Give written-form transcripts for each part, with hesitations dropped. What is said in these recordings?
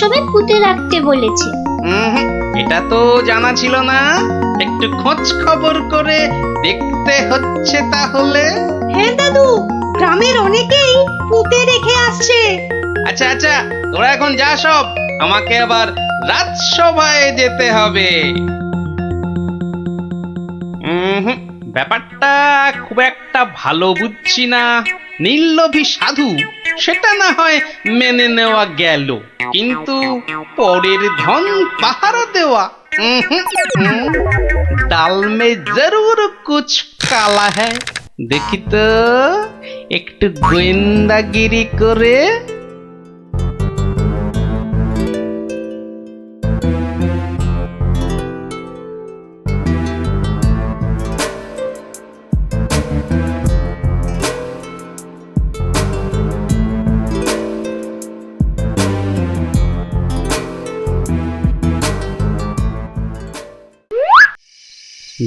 সময় পুঁতে রাখতে বলেছে। এটা তো জানা ছিল না। একটু খোঁজ খবর করে দেখতে হচ্ছে তাহলে। হ্যাঁ দাদু, গ্রামের অনেকেই পুঁতে রেখে আসছে। আচ্ছা আচ্ছা, তোরা এখন যা সব, আমাকে আবার রাজসভায় যেতে হবে। ব্যাপারটা খুব একটা ভালো বুঝছি না। নির্লোভী সাধু সেটা না হয় মেনে নেওয়া গেল, কিন্তু পরের ধন পাহারা দেওয়া, ডাল মে জরুর কুছ কালা হ্যায়। দেখি তো একটু গোয়েন্দাগিরি করে।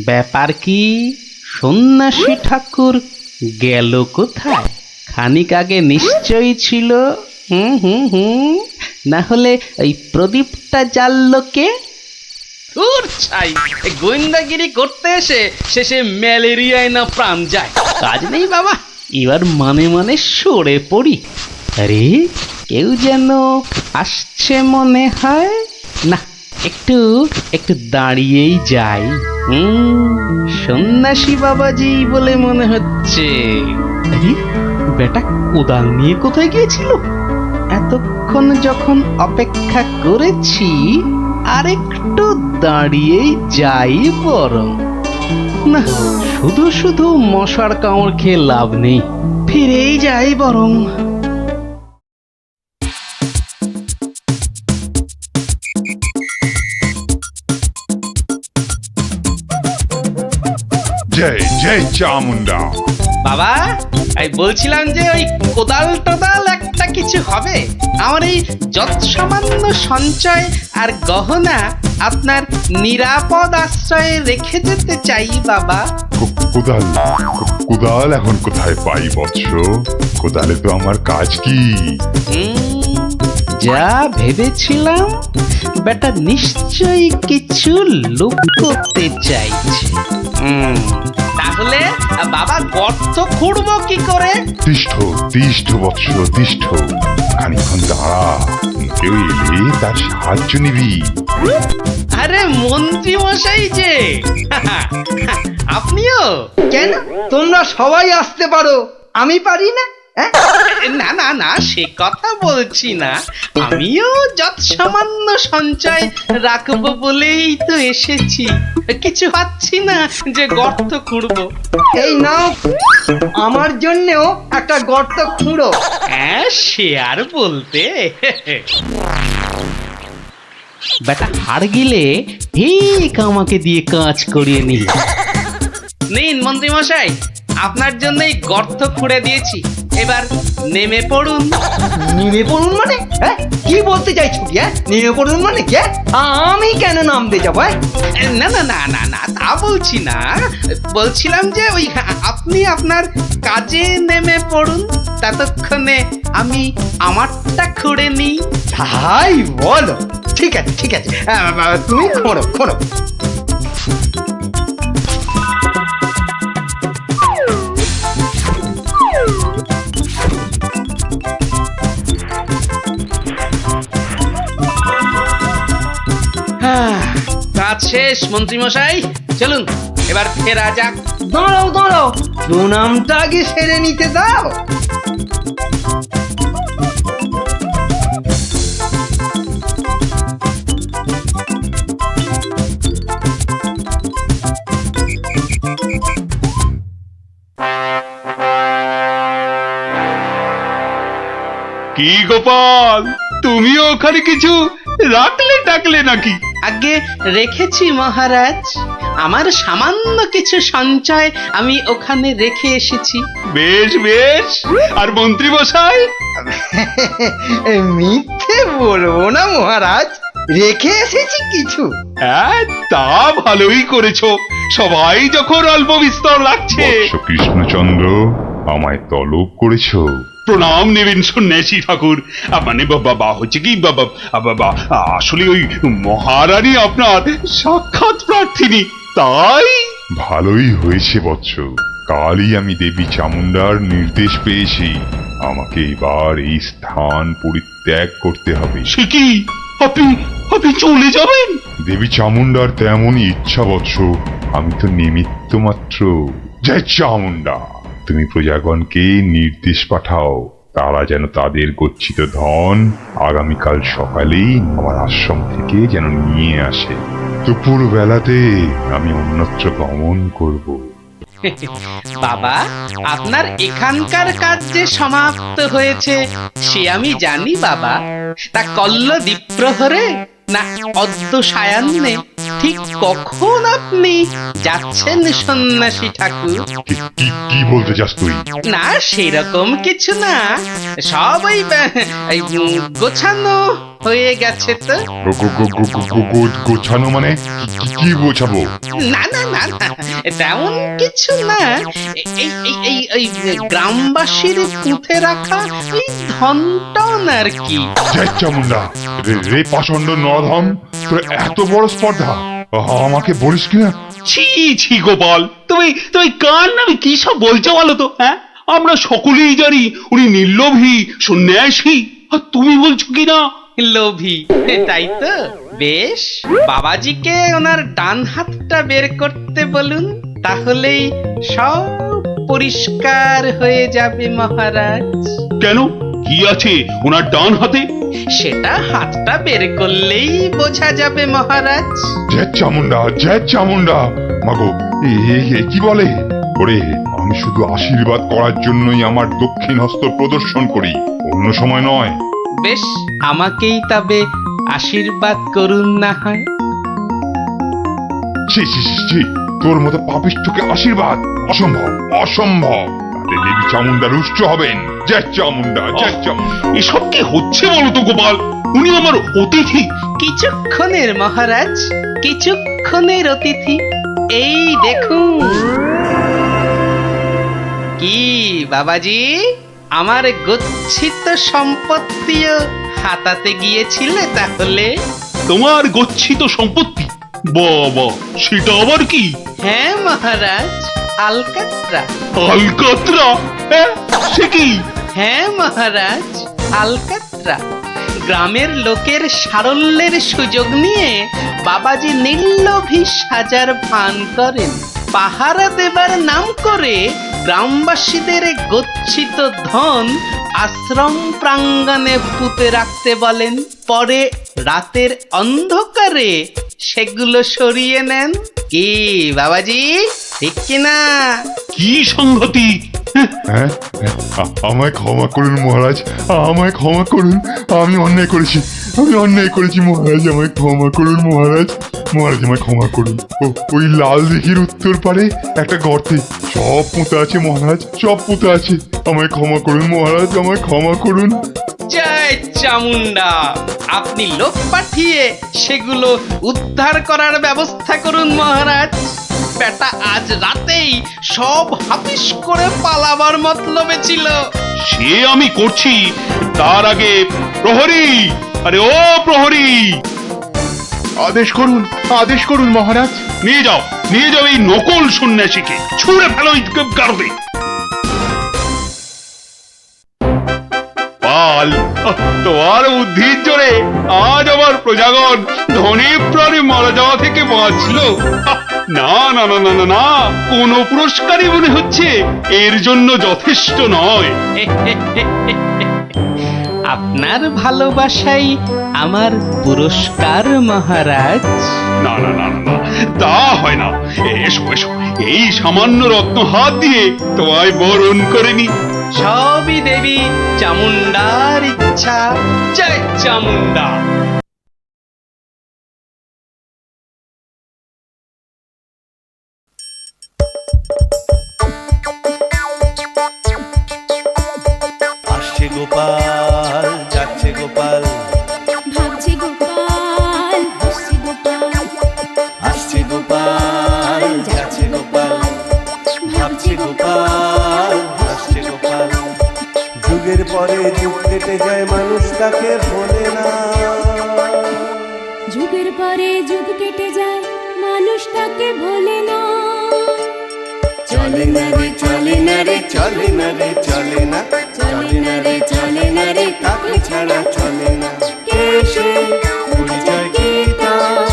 ব্যাপার কি, সন্ন্যাসী ঠাকুর গেল কোথায়? খানিক আগে নিশ্চয়ই ছিল। না হলে ওই প্রদীপটা জ্বাললো কে? ধুর ছাই, গোয়েন্দাগিরি করতে এসে শেষে ম্যালেরিয়ায় না প্রাণ যায়। কাজ নেই বাবা, এবার মানে মানে সরে পড়ি। আরে কেউ যেন আসছে মনে হয়। না, একটু একটু দাঁড়িয়েই যাই। সন্ন্যাসী বাবাজি বলে মনে হচ্ছে। আরে বেটা কোদাল নিয়ে কোথায় গিয়েছিল? এতক্ষণ যখন অপেক্ষা করেছি, আরেকটু দাঁড়িয়েই যাই বরং। না, শুধু শুধু মশার কামড় খেয়ে লাভ নেই, ফিরেই যাই বরং। জয় জয় চামুন্ডা। বাবা, আমি বলছিলাম যে ওই কোদাল টোদাল একটা কিছু হবে। আমার এই যত সামান্য সঞ্চয় আর গহনা আপনার নিরাপদ আশ্রয়ে রেখে যেতে চাই বাবা। কোদাল কোদাল এখন কোথায় পাই বৎস? কোদালে তো আমার কাজ কি? যা ভেবেছিলাম, বেটা নিশ্চয়ই কিছু লুকোতে চাইছে। তাহলে বাবা গর্ত খুঁড়বো কি করে? তিষ্ঠ তিষ্ঠ বৎস তিষ্ঠ, খানিক্ষণ দাঁড়া, কেউ এলে তার সাহায্য নিবি। আরে মন্ত্রী মশাই যে, আপনিও? কেন তোমরা সবাই আসতে পারো, আমি পারি না? না না না, সে কথা বলছি না। আমিও যত সামান্য সঞ্চয় রাখবো বলেই তো এসেছি। কিছু পাচ্ছি না যে গর্ত খুঁড়বো। এই নাও, আমার জন্যও একটা গর্ত খুঁড়ো। হ্যাঁ, সে আর বলতে। বেটা হাড় গিলে ঠিক আমাকে দিয়ে কাজ করিয়ে নিল। নিন মন্ত্রী মশাই, আপনার জন্যই গর্ত খুঁড়ে দিয়েছি, এবার নেমে পড়ুন। নেমে পড়ুন মানে? কি বলতে চাইছো কি? নেমে পড়ুন মানে কি? আমি কেন নামতে যাবো? না না না না না, তা বলছি না। বলছিলাম যে ওই আপনি আপনার কাজে নেমে পড়ুন, ততক্ষণে আমি আমারটা খুঁড়ে নিই। তাই বলো? ঠিক আছে ঠিক আছে, তুমি খোঁড়ো খোঁড়ো। কাজ শেষ মন্ত্রী মশাই, চলুন এবার ফেরা যাক। দাঁড়াও দাঁড়াও, প্রণামটা আগে সেরে নিতে দাও। কি গোপাল, তুমিও ওখানে কিছু রাখলে টাকলে নাকি? আগে রেখেছি মহারাজ, আমার সামান্য কিছু সঞ্চয় আমি ওখানে রেখে এসেছি। বেশ বেশ, আর মন্ত্রী মশাই? মিথ্যে বলবো না মহারাজ, রেখে এসেছি কিছু। হ্যাঁ, তা ভালোই করেছো। সবাই যখন অল্প বিস্তর লাগছে। কৃষ্ণচন্দ্র, আমায় তলব করেছো? প্রণাম নেবেন সন্ন্যাসী ঠাকুর। মানে বাবা হচ্ছে কি বাবা বাবা, আসলে ওই মহারানী আপনার সাক্ষাৎ প্রার্থিনী, তাই। ভালোই হয়েছে বৎস, কালই আমি দেবী চামুন্ডার নির্দেশ পেয়েছি, আমাকে এবার এই স্থান পরিত্যাগ করতে হবে। সে কি, আপনি আপনি চলে যাবেন? দেবী চামুন্ডার তেমনই ইচ্ছা বৎস, আমি তো নিমিত্ত মাত্র। জয় চামুন্ডা, তুমি প্রজাগণকে নির্দেশ পাঠাও, তারা যেন তাদের গচ্ছিত ধন আগামীকাল সকালেই আমার আশ্রম থেকে যেন নিয়ে আসে। দুপুর বেলাতে আমি অন্যত্র গমন করব। বাবা, আপনার এখানকার কাজ যে সমাপ্ত হয়েছে সে আমি জানি বাবা। তা কল্ল দ্বীপ্রহরে না অদ্য সায়াহ্নে ঠিক কখন আপনি যাচ্ছেন সন্ন্যাসী ঠাকুর? কি বলতে চাস তুই? না সেরকম কিছু না, সব ওই গোছানো হয়ে গেছে তো। গোছানো মানে কি গোছাবো? না না না না, তেমন কিছু না। এই এই এই এই গ্রামবাসীর পুঁতে রাখা এই ধনটন আর কি। জয় চামুন্ডা, রে পাষণ্ড নরধম, তোর এত বড় স্পর্ধা, আমাকে বলিস কিনা? ছি ছি গোপাল, তুমি তুমি কার নামে কি সব বলছো বলো তো? হ্যাঁ, আমরা সকলেই জানি উনি নির্লোভী সন্ন্যাসী, আর তুমি বলছো কিনা লোভী। তাই তো, বেশ, বাবাজিকে ওনার ডান হাতটা বের করতে বলুন, তাহলেই সব পরিষ্কার হয়ে যাবে মহারাজ। কেন, কি আছে ওনার ডান হাতে? সেটা হাতটা বের করলেই বোঝা যাবে মহারাজ। জয় চামুন্ডা, জয় চামুন্ডা। মাগো, এ কি বলে? ওরে, আমি শুধু আশীর্বাদ করার জন্যই আমার দক্ষিণ হস্ত প্রদর্শন করি, অন্য সময় নয়। বেশ, আমাকেই তবে আশীর্বাদ করুন না হয়। ছি ছি ছি ছি, তোর মতো পাপিষ্ঠকে আশীর্বাদ অসম্ভব, অসম্ভব। তাতে দেবী চামুন্ডা রুষ্ট হবেন। জয় চামুন্ডা, জয় চামুন্ডা। এসব কি হচ্ছে বলো তো গোপাল? উনি আমার অতিথি। কিছুক্ষণের মহারাজ, কিছুক্ষণের অতিথি। এই দেখুন। কি বাবাজি, আমার গচ্ছিত সম্পত্তিও হাতাতে গিয়েছিলে তাহলে? তোমার গচ্ছিত সম্পত্তি? বাবা, সেটা আবার কি? হ্যাঁ মহারাজ, আলকাত্রা। আলকাতরা? হ্যাঁ, সে কি? হ্যাঁ মহারাজ, আলকাত্রা। গ্রামের লোকের সারল্যের সুযোগ নিয়ে বাবাজি নির্লোভী সাজার ভান করেন। পাহারা দেবার নাম করে গ্রামবাসীদের গচ্ছিত ধন আশ্রম প্রাঙ্গণে পুঁতে রাখতে বলেন, পরে রাতের অন্ধকারে সেগুলো সরিয়ে নেন। কি বাবাজি, ঠিক কিনা? কি সংগতি? হ্যাঁ, আমায় ক্ষমা করুন মহারাজ, আমায় ক্ষমা করুন, আমি অন্যায় করেছি, আমি অন্যায় করেছি মহারাজ, আমায় ক্ষমা করুন মহারাজ, মহারাজ আমায় ক্ষমা করুন। ওই লাল দিঘির উত্তর পারে একটা গর্তে সব পুঁতে আছে মহারাজ, সব পুঁতে আছে, আমায় ক্ষমা করুন মহারাজ, আমায় ক্ষমা করুন। জয় চামুন্ডা, আপনি লোক পাঠিয়ে সেগুলো উদ্ধার করার ব্যবস্থা করুন মহারাজ। বেটা আজ রাতেই সব হাফিস করে পালাবার মতলবে ছিল। সে আমি করছি, তার আগে প্রহরী, আরে ও প্রহরী, আদেশ করুন মহারাজ। নিয়ে যাও, নিয়ে যাও এই নকল সন্ন্যাসীকে, ছুঁড়ে ফেলো এই গারদে। পাল, তোমার বুদ্ধির জোরে আজ আমার প্রজাগণ ধনে প্রাণে মারা যাওয়া থেকে বাঁচলো। না না না না না না, কোন পুরস্কারই মনে হচ্ছে এর জন্য যথেষ্ট নয়। আপনার ভালোবাসাই আমার পুরস্কার মহারাজ। না না না না না, তা হয় না। এসো এসো, এই সামান্য রত্ন হাত দিয়ে তোমায় বরণ করে নি। সবই দেবী চামুন্ডার ইচ্ছা। জয় চামুন্ডা। আসছে গোপাল, যাচ্ছে গোপাল, ভাবছি গোপাল, হাসছি গোপাল, আসছে গোপাল, যাচ্ছে গোপাল, ভাবছে গোপাল, আসছে গোপাল। যুগের পরে যুগ কেটে যায় মানুষ তাকে ভোলে না। যুগের পরে যুগ কেটে যায় মানুষ তাকে ভোলে না। চলে না রে চলে না রে চলে না রে চলে না, চলে না রে চলে না রে কাকে ছাড়া চলে না। কে সে পরিচয় কি তার?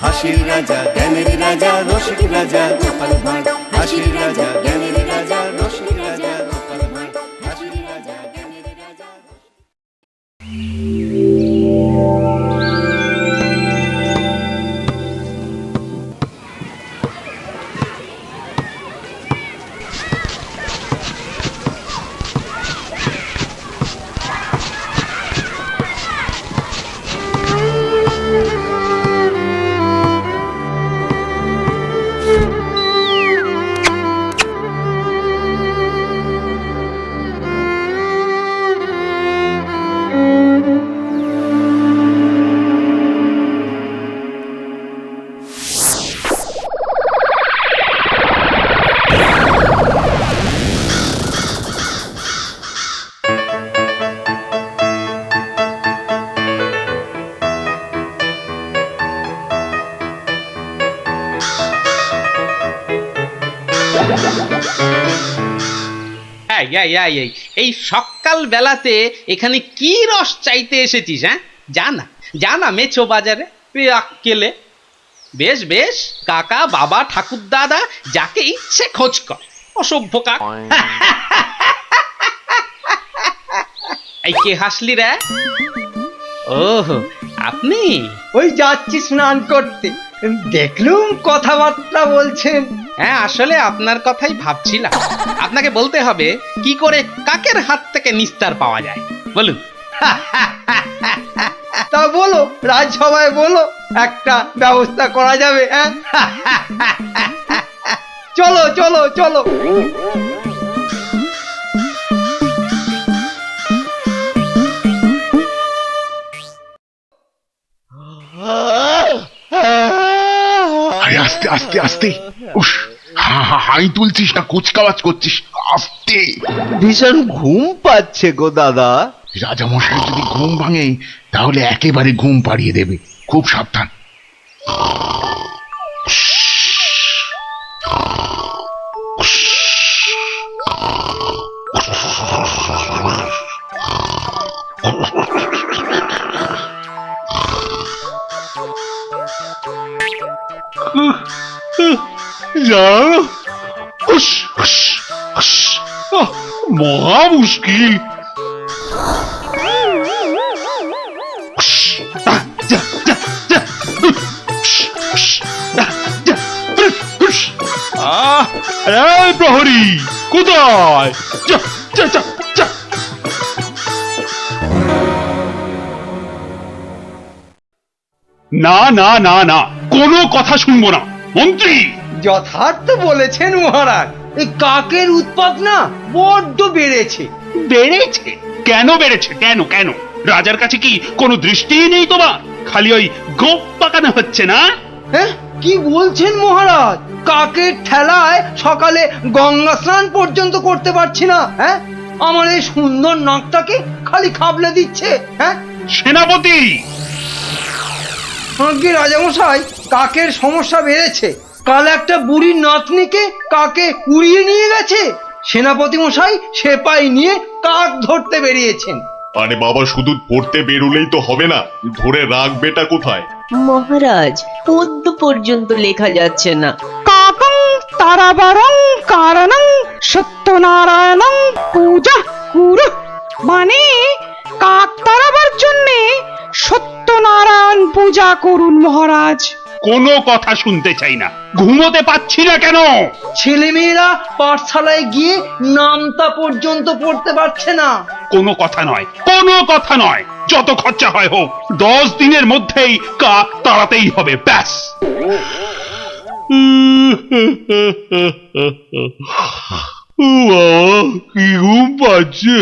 হাসির রাজা জ্ঞানের রাজা রসিক রাজা গোপাল ভাঁড়, হাসির রাজা জ্ঞানের রাজা রসিক রাজা গোপাল ভাঁড়, হাসির রাজা জ্ঞানের রাজা। এই সকাল বেলাতে এখানে কি রস চাইতে এসেছিস? হ্যাঁ, জানা মেছো বাজারে পেয়াক্কেলে। বেশ বেশ, কাকা বাবা ঠাকুর দাদা যাকে ইচ্ছে খোঁজ কর, অসভ্য কাক। এই কে হাসলি রে? ওহো, আপনি? ওই যাচ্ছি স্নান করতে, দেখলুম কথাবার্তা বলছেন। হ্যাঁ, আসলে আপনার কথাই ভাবছিলাম। আপনাকে বলতে হবে কি করে কাকের হাত থেকে নিস্তার পাওয়া যায়, বলুন। তা বলো, রাজসভায় বলো, একটা ব্যবস্থা করা যাবে। হ্যাঁ, চলো চলো চলো। আরে আস্তে আস্তে আস্তে, উস, হাই তুলছিস না কুচকাওয়াজ করছিস, আস্তে। ভীষণ ঘুম পাচ্ছে গো দাদা। রাজামশাই যদি ঘুম ভাঙে তাহলে একেবারে ঘুম পাড়িয়ে দেবে, খুব সাবধান। মহা মুশকিল। প্রহরী কোথায়? না না না না, কোনো কথা শুনবো না মন্ত্রী। যথার্থ বলেছেন মহারাজ, এই কাকের উৎপাত না বড্ড বেড়েছে। বেড়েছে? কেন বেড়েছে? কেন কেন? রাজার কাছে কি কোনো দৃষ্টিই নেই তোমার? খালি ওই গোপ পাকানো হচ্ছে না? হ্যাঁ, কি বলছেন মহারাজ? কাকের ঠেলায় সকালে গঙ্গা স্নান পর্যন্ত করতে পারছি না। হ্যাঁ, আমার এই সুন্দর নাকটাকে খালি খাবলে দিচ্ছে। হ্যাঁ, সেনাপতি! আজ্ঞে রাজামশাই, কাকের সমস্যা বেড়েছে। কাল একটা বুড়ির নাতনিকে কাকে উড়িয়ে নিয়ে গেছে। সেনাপতি মশাই সেপাই নিয়ে কাক ধরতে বেরিয়েছেন। আরে বাবা, শুধু পড়তে বেরোলেই তো হবে না, ধরে রাখবেটা কোথায়? মহারাজ, পদ্য পর্যন্ত লেখা যাচ্ছে না। কাকং তারাবারং কারণং সত্যনারায়ণং পূজা কুরু, মানে কাক তাড়াবার জন্যে সত্যনারায়ণ পূজা করুন মহারাজ। কোনো কথা শুনতে চাই না। ঘুমোতে পাচ্ছি না কেন? ছেলেমেয়েরা পাঠশালায় গিয়ে নামতা পর্যন্ত পড়তে পারছে না। কোনো কথা নয়, কোনো কথা নয়। যত খরচা হয় হোক, 10 দিনের মধ্যেই কাক তাড়াতেই হবে, ব্যাস। কি ঘুম পাচ্ছে।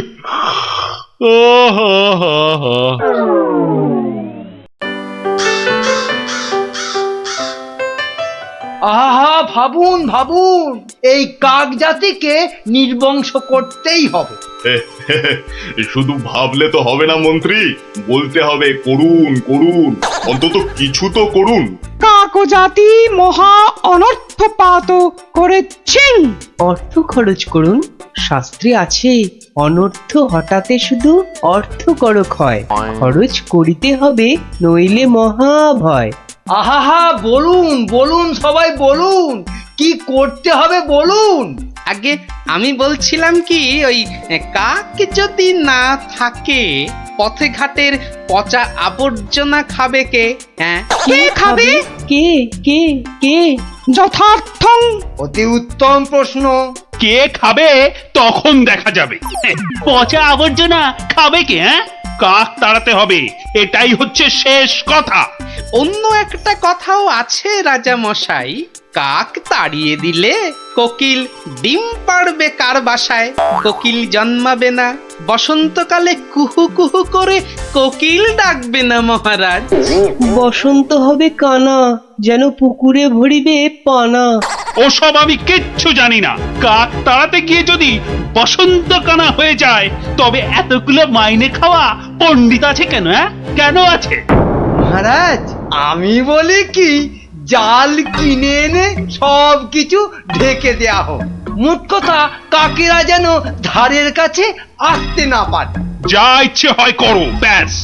আহা ভাবুন ভাবুন, এই কাক জাতিকে নির্বংশ করতেই হবে। শুধু ভাবলে তো হবে না মন্ত্রী, বলতে হবে করুন করুন, অন্তত কিছু তো করুন। কাকজাতি মহা অনর্থপাত করেছেন। অর্থ খরচ করুন, শাস্ত্রে আছে অনর্থ হঠাতে শুধু অর্থ করো ক্ষয়, খরচ করিতে হবে নইলে মহাভয়। আহা, বলুন বলুন, সবাই বলুন, কি করতে হবে বলুন। আগে আমি বলছিলাম কি, ওই কাক যদি না থাকে পথে ঘাটের পচা আবর্জনা খাবে কে? হ্যাঁ, কে খাবে? কে কে কে? যথার্থং। অতি উত্তম প্রশ্ন। কে খাবে তখন দেখা যাবে। পচা আবর্জনা খাবে কে? হ্যাঁ, কাক তাড়াতে হবে, এটাই হচ্ছে শেষ কথা। অন্য একটা কথাও আছে রাজা মশাই, কাক তাড়িয়ে দিলে কোকিল ডিম পাড়বে কার বাসায়? কোকিল জন্মাবে না, বসন্তকালে কুহু কুহু করে কোকিল ডাকবে না মহারাজ। বসন্ত হবে কানা, যেন পুকুরে ভরিবে পানা। ওসব আমি কিচ্ছু জানি না। কাক তাড়াতে গিয়ে যদি বসন্ত কানা হয়ে যায়, তবে এতগুলো মাইনে খাওয়া পণ্ডিত আছে কেন? হ্যাঁ, কেন আছে? মহারাজ, আমি বলি কি, জাল কিনে এনে সব কিছু ঢেকে দেয়া হোক। মোট কথা, কাকেরা যেন ধারের কাছে আসতে না পারে। যা ইচ্ছে হয় করো, ব্যাস।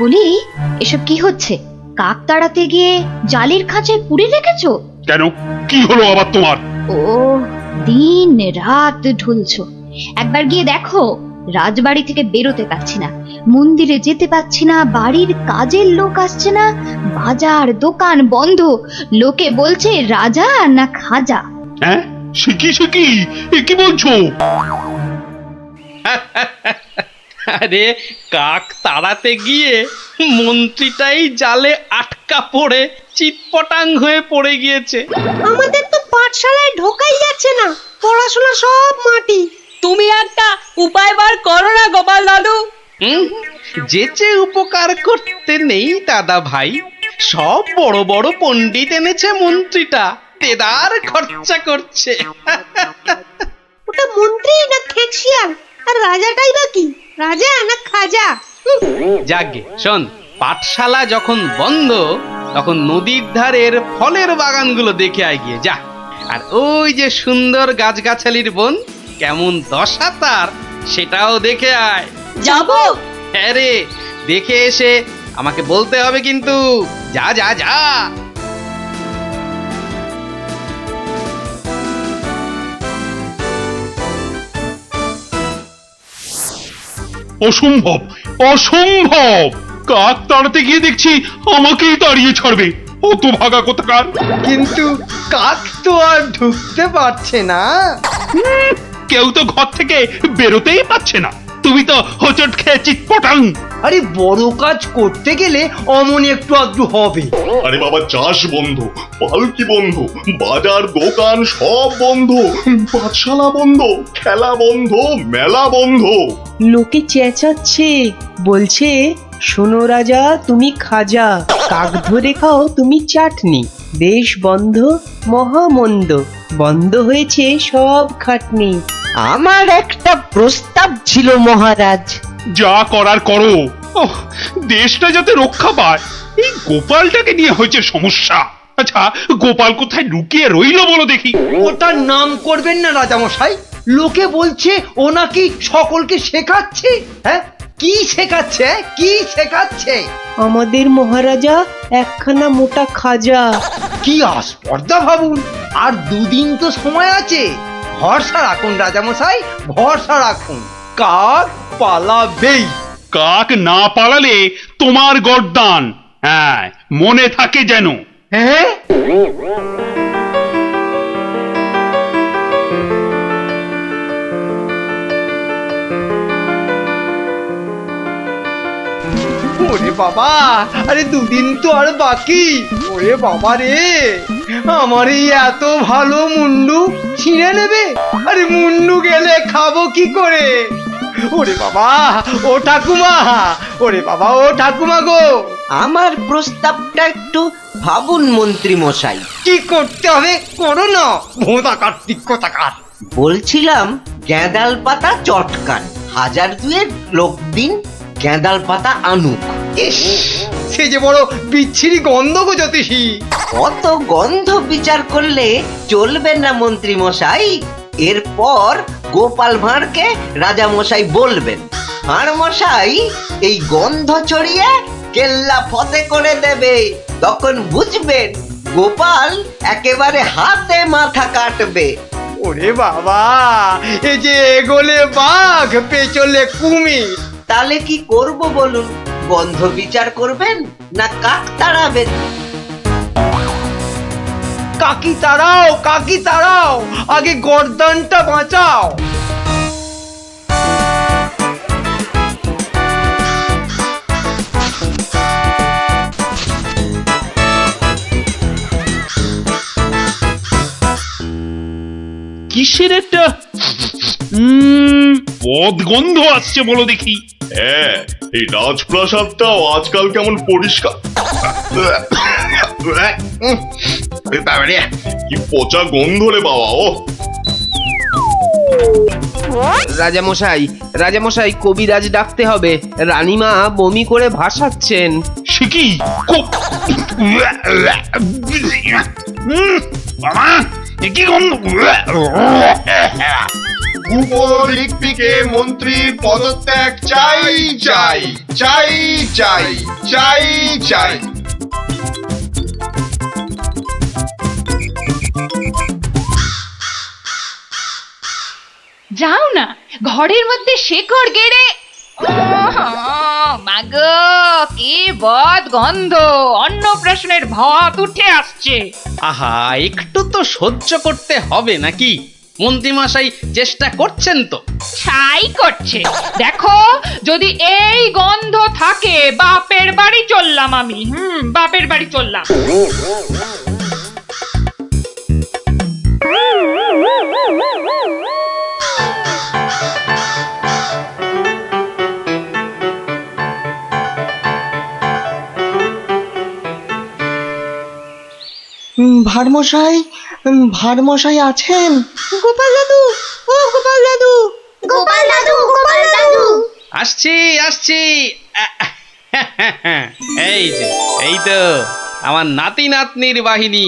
বলি, এসব কি হচ্ছে? কাক তাড়াতে গিয়ে জালির খাঁচায় পুরে রেখেছো? কেন, কি হলো আবার তোমার? ও, দিন রাত ঢুলছো। একবার গিয়ে দেখো, রাজবাড়ি থেকে বেরোতে পারছি না, মন্দিরে যেতে পারছি না, বাড়ির কাজের লোক আসছে না, বাজার দোকান বন্ধ, লোকে বলছে রাজা না খাজা। হ্যাঁ, শিখি এ কি বলছো? আরে, কাক তাড়াতে গিয়ে মন্ত্রীটাই জালে আটকা পড়ে চিৎপটাং হয়ে পড়ে গিয়েছে। আমাদের তো পাঠশালায় ঢোকাই যাচ্ছে না, পড়াশোনা সব মাটি। তুমি একটা উপায় বার করো না গোপাল দাদু। যেচে উপকার করতে নেই দাদা ভাই, সব বড় বড় পণ্ডিত এনেছে মন্ত্রীটা, তেদার খরচা করছে। ওটা মন্ত্রী না খেকশিয়াল, আর রাজাটাই বা কি, রাজা না খাজা? যাগে শোন, পাঠশালা যখন বন্ধ তখন নদীর ধারের ফলের বাগানগুলো দেখে আয় গিয়ে যা। আর ওই যে সুন্দর গাছগাছালির বন, কেমন দশা তার, সেটাও দেখে আয়। যাবো। হ্যাঁ রে, দেখে এসে আমাকে বলতে হবে কিন্তু। যা যা যা। অসম্ভব, অসম্ভব! কাক তাড়াতে গিয়ে দেখছি আমাকেই তাড়িয়ে ছাড়বে, অত ভাগা কোথাকার। কিন্তু কাক তো আর ঢুকতে পারছে না। কেউ তো ঘর থেকে বেরোতেই পারছে না, তুমি তো হোঁচট খেয়ে চিৎপটাং। আরে, বড় কাজ করতে গেলে অমনি একটু আধটু হবে। আরে বাবা, চাষ বন্ধ, পালকি বন্ধ, বাজার দোকান সব বন্ধ, পাঠশালা বন্ধ, খেলা বন্ধ, মেলা বন্ধ। লোকে চেঁচাচ্ছে, বলছে শোনো রাজা তুমি খাজা, কাক ধরে খাও তুমি চাটনি, দেশ বন্ধ মহামন্দ, বন্ধ হয়েছে সব খাটনি। আমার একটা প্রস্তাব ছিল মহারাজ। যা করার করো, দেশটা যাতে রক্ষা পায়। এই গোপালটাকে নিয়ে হয়েছে সমস্যা। আচ্ছা, গোপাল কোথায় লুকিয়ে রইল বলো দেখি? ওটার নাম করবেন না রাজামশাই, লোকে বলছে ও নাকি সকলকে শেখাচ্ছে। হ্যাঁ, কি শেখাচ্ছে? কি শেখাচ্ছে? আমাদের মহারাজা একখানা মোটা খাজা। কি আস্পর্ধা ভাবুন, আর দুদিন তো সময় আছে। ভরসা রাখুন রাজামশাই, ভরসা রাখুন, কাক পালাবেই। কাক না পালালে তোমার গর্দান, হ্যাঁ, মনে থাকে যেন। হ্যাঁ, ওরে বাবা, আরে দুদিন তো আর বাকি। ওরে বাবা রে, আমার এই এত ভালো মুন্ডু ছিঁড়ে নেবে? আরে মুন্ডু গেলে খাবো কি করে? ওরে বাবা, ও ঠাকুমা, ওরে বাবা, ও ঠাকুমা গো, আমার প্রস্তাবটা একটু ভাবুন মন্ত্রী মশাই। কি করতে হবে করো না, ভোঁদা কার্তিক কোথাকার। বলছিলাম গেঁদাল পাতা চটকান, 1000 লোক দিন গেঁদাল পাতা আনুক। ইস, সে যে বড় বিচ্ছিরি গন্ধ গো জ্যোতিষী। অত গন্ধ বিচার করলে চলবে না মন্ত্রী মশাই। এরপর গোপাল ভাঁড়কে রাজা মশাই বলবেন, ভাঁড় মশাই এই গন্ধ ছড়িয়ে কেল্লা ফতে করে দেবে। তখন বুঝবেন গোপাল একেবারে হাতে মাথা কাটবে। ওরে বাবা, এ যে এগোলে বাঘ পেছলে কুমির। তাহলে কি করব বলুন? গন্ধ বিচার করবেন না কাক তাড়াবেন? কাকি তাড়াও, কাকি তাড়াও, আগে গর্দানটা বাঁচাও। কিসের একটা পদ গন্ধ আসছে বলো দেখি। হ্যাঁ, এই রাজপ্রাসাদটাও আজকাল কেমন পরিষ্কার। বাবারে, কি পচা গন্ধ রে বাবা। ও রাজামশাই কবিরাজ ডাকতে হবে। রানীমা বমি করে ভাসাচ্ছেন। সে কি বাবা, এ কি গন্ধ? ভূগোলিকপিকে মন্ত্রীর পদত্যাগ চাই চাই চাই চাই চাই চাই। যাও না, ঘরের মধ্যে শেকড় গেড়ে। মাগো, কি বদ গন্ধ! অন্নপ্রাশনের ভাত উঠে আসছে। আহা, একটু তো সহ্য করতে হবে নাকি? মন্ত্রীমশাই চেষ্টা করছেন তো। ছাই করছে। দেখো, যদি এই গন্ধ থাকে, বাপের বাড়ি চললাম আমি। বাপের বাড়ি চললাম। ভারমশাই, ভারমশাই আছেন? গোপাল দাদু, ও গোপাল দাদু, গোপাল দাদু, গোপাল দাদু। আসছি আসছি। এই যে, এই তো আমার নাতি নাতনির বাহিনী।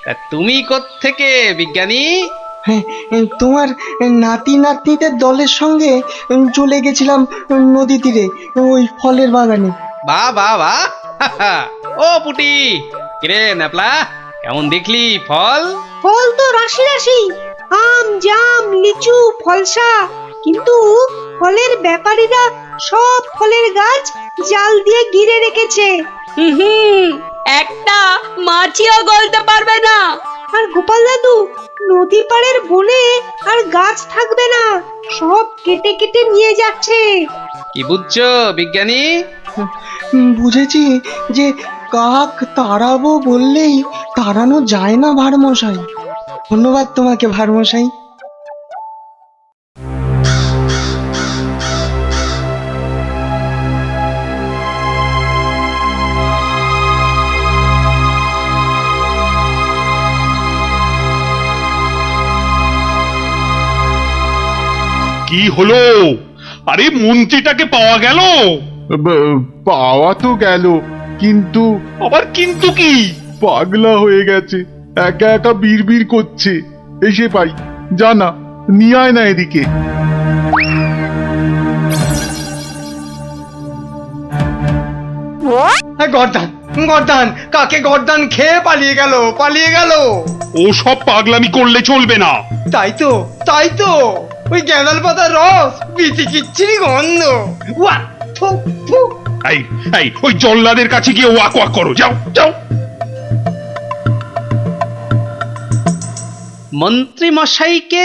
তা তুমি কোত্থেকে বিজ্ঞানী? তোমার নাতি নাতনিদের দলের সঙ্গে চলে গেছিলাম নদী তীরে, ওই ফলের বাগানে। বা বা বা, ও পুটি, কিরে ন্যাপলা, কেমন দেখলি ফল? ফল তো রাশি রাশি, আম, জাম, লিচু, ফলসা। কিন্তু ফলের ব্যাপারীরা সব ফলের গাছ জাল দিয়ে ঘিরে রেখেছে। একটা মাছিও গলতে পারবে না। আর গোপাল দাদু, নদী পাড়ের বনে আর গাছ থাকবে না, সব কেটে কেটে নিয়ে যাচ্ছে। কি বুঝছো বিজ্ঞানী? বুঝেছি যে কাক তাড়াবো বললেই তাড়ানো যায় না ভারমশাই। ধন্যবাদ তোমাকে ভারমশাই। কি হলো? আরে মন্ত্রীটাকে পাওয়া গেল? পাওয়া তো গেল, কিন্তু আবার কিন্তু কি? পাগলা হয়ে গেছে, একা একা বিড়বিড় করছে। এসে পাই, জানা নিয়ে আয় না এদিকে। গর্দান, গর্দান, কাকে গর্দান খেয়ে পালিয়ে গেল, পালিয়ে গেল। ও সব পাগলামি করলে চলবে না। তাই তো, তাই তো, ওই গেঁদাল পাতার রস, বিচিকিচ্ছিরি গন্ধ। ওয়া, থু, থু। এই এই, ওই জল্লাদের কাছে গিয়ে ওয়াক ওয়াক করো, যাও যাও। মন্ত্রী মশাইকে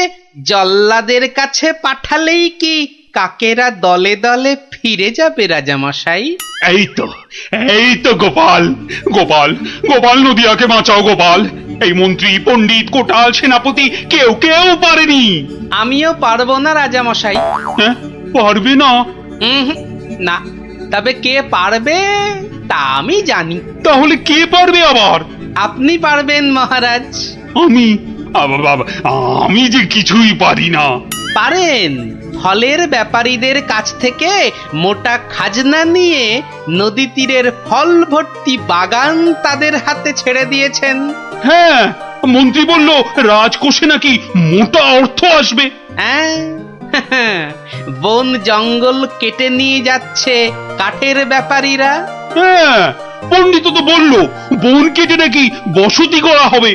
জল্লাদের কাছে পাঠালেই কি কাকেরা দলে দলে ফিরে যাবে রাজামশাই? এই তো গোপাল, গোপাল, গোপাল, নদিয়াকে বাঁচাও গোপাল। এই মন্ত্রী, পণ্ডিত, কোটাল, সেনাপতি কেউ কেউ পারেনি। আমিও পারবো না রাজামশাই। হ্যাঁ, পারবে না? না, তবে কে পারবে তা আমি জানি। তাহলে কে পারবে আবার? আপনি পারবেন মহারাজ। আমি? আমি যে কিছুই পারি না। পারেন। ফলের ব্যাপারীদের কাছ থেকে মোটা খাজনা নিয়ে নদী তীরের ফল ভর্তি বাগান তাদের হাতে ছেড়ে দিয়েছেন। হ্যাঁ, মন্ত্রী বলল রাজকোষে নাকি মোটা অর্থ আসবে। হ্যাঁ, বন জঙ্গল কেটে নিয়ে যাচ্ছে কাঠের ব্যাপারীরা। হ্যাঁ, পণ্ডিত তো বলল বন কেটে নাকি বসতি করা হবে।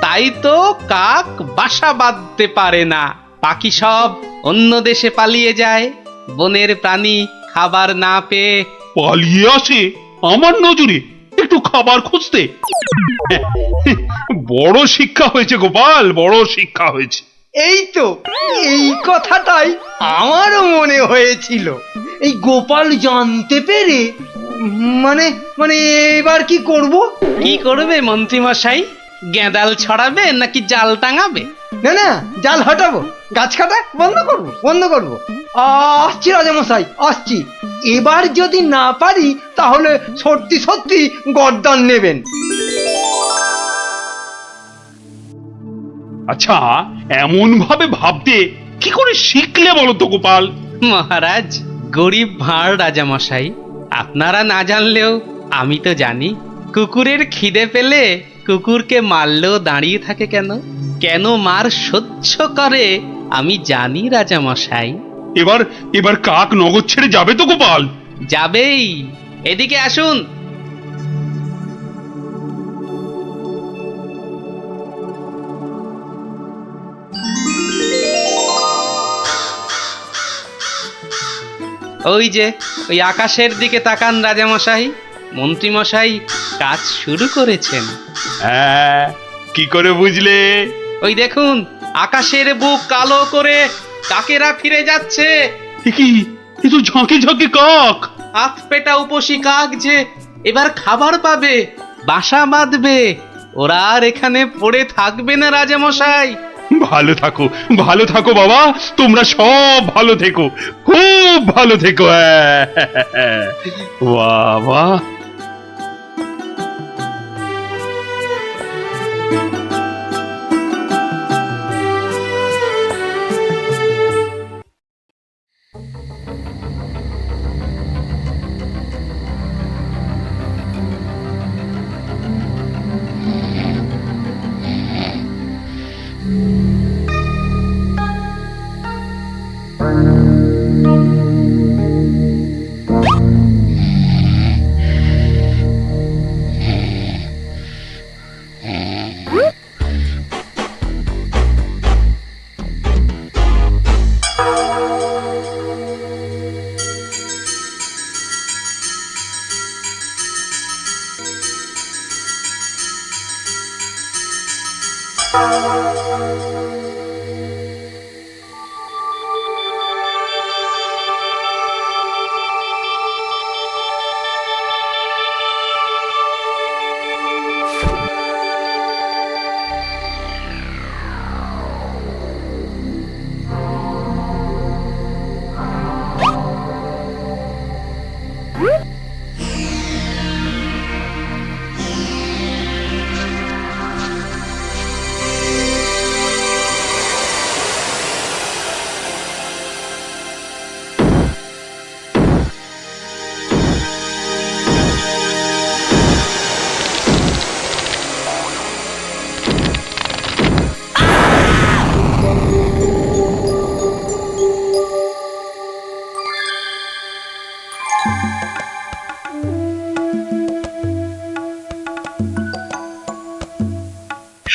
তাই তো কাক বাসা বাঁধতে পারে না, পাখি সব অন্য দেশে পালিয়ে যায় বনের প্রাণী খাবার না পেয়ে। পালিয়ে আসে আমার নজরে একটু খাবার খুঁজতে। বড় শিক্ষা হয়েছে গোপাল, বড় শিক্ষা হয়েছে। এই কথাটাই আমারও মনে হয়েছিল। এই গোপাল জানতে পেরে মানে মানে এবার কি করব? কি করবে মন্ত্রী মশাই? গেঁদাল ছড়াবে নাকি জাল টাঙাবে? না না, জাল হটাবো, গাছ কাটা বন্ধ করবো। আসছি রাজামশাই, আসছি। এবার যদি না পারি তাহলে সত্যি গর্দান নেবেন। আচ্ছা, এমন ভাবে ভাবতে কি করে শিখলে বলো তো গোপাল? মহারাজ, গরিব ভাঁড় রাজামশাই, আপনারা না জানলেও আমি তো জানি। কুকুরের খিদে পেলে কুকুরকে মারলেও দাঁড়িয়ে থাকে কেন? কেন মার সহ্য করে আমি জানি রাজামশাই। এবার কাক নগর ছেড়ে যাবে তো গোপাল? যাবেই। এদিকে আসুন। ওই যে ওই আকাশের দিকে তাকান রাজামশাই। মন্ত্রীমশাই কাজ শুরু করেছেন। হ্যাঁ, কি করে বুঝলে? ওই দেখুন, আকাশের বুক কালো করে কাকেরা ফিরে যাচ্ছে। কি, এ তো ঝাঁকে ঝাঁকে কাক। হাত পেটা উপসী কাক যে এবার খাবার পাবে, বাসা বাঁধবে। ওরা আর এখানে পড়ে থাকবে না রাজামশাই। ভালো থাকো বাবা, তোমরা সব ভালো থেকো, খুব ভালো থেকো। বাবা,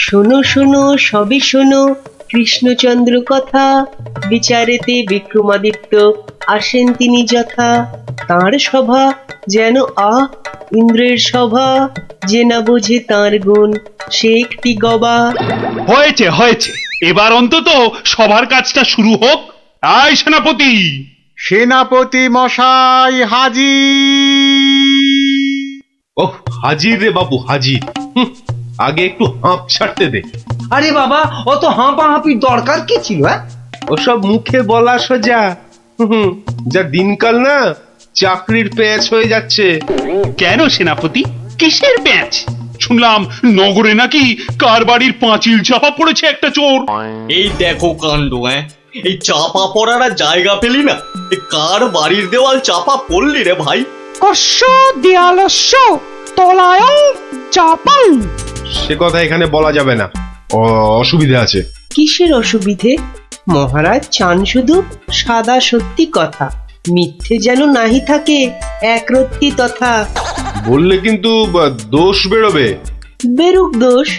শোনো শোনো সবে শোনো কৃষ্ণচন্দ্র কথা, বিচারেতে বিক্রমাদিত্য আসেন তিনি যথা। তাঁর সভা যেন ইন্দ্রের সভা, যে না বোঝে তাঁর গুণ সে একটি গবা। হয়েছে, এবার অন্তত সবার কাজটা শুরু হোক। আয় সেনাপতি। সেনাপতি মশাই হাজির। ওহ, হাজির রে বাবু, হাজির। আগে একটু হাঁপ ছাড়তে দে। আরে বাবা, অত হাঁপাহাঁপির দরকার কি ছিল? ওসব মুখে বলা সোজা। যা দিনকাল না, চাকরির প্যাচ হয়ে যাচ্ছে। কেন সেনাপতি, কিসের প্যাঁচ? শুনলাম নগরে নাকি কার বাড়ির পাঁচিল চাপা পড়েছে একটা চোর। এই দেখো কাণ্ড, এই চাপা পড়ার আর জায়গা পেলি না? এ কার বাড়ির দেওয়াল চাপা পড়লি রে ভাই? কস্য দেয়ালস্য তলায় চাপাং। সে কথা এখানে বলা যাবে না, অসুবিধা আছে। কিসের অসুবিধে? মহারাজ চান শুধু সাদা সত্যি কথা, মিথ্যে যেন নাহি থাকে একরত্তি তথা। বললে কিন্তু দোষ বেরোবে। বেরুক দোষ,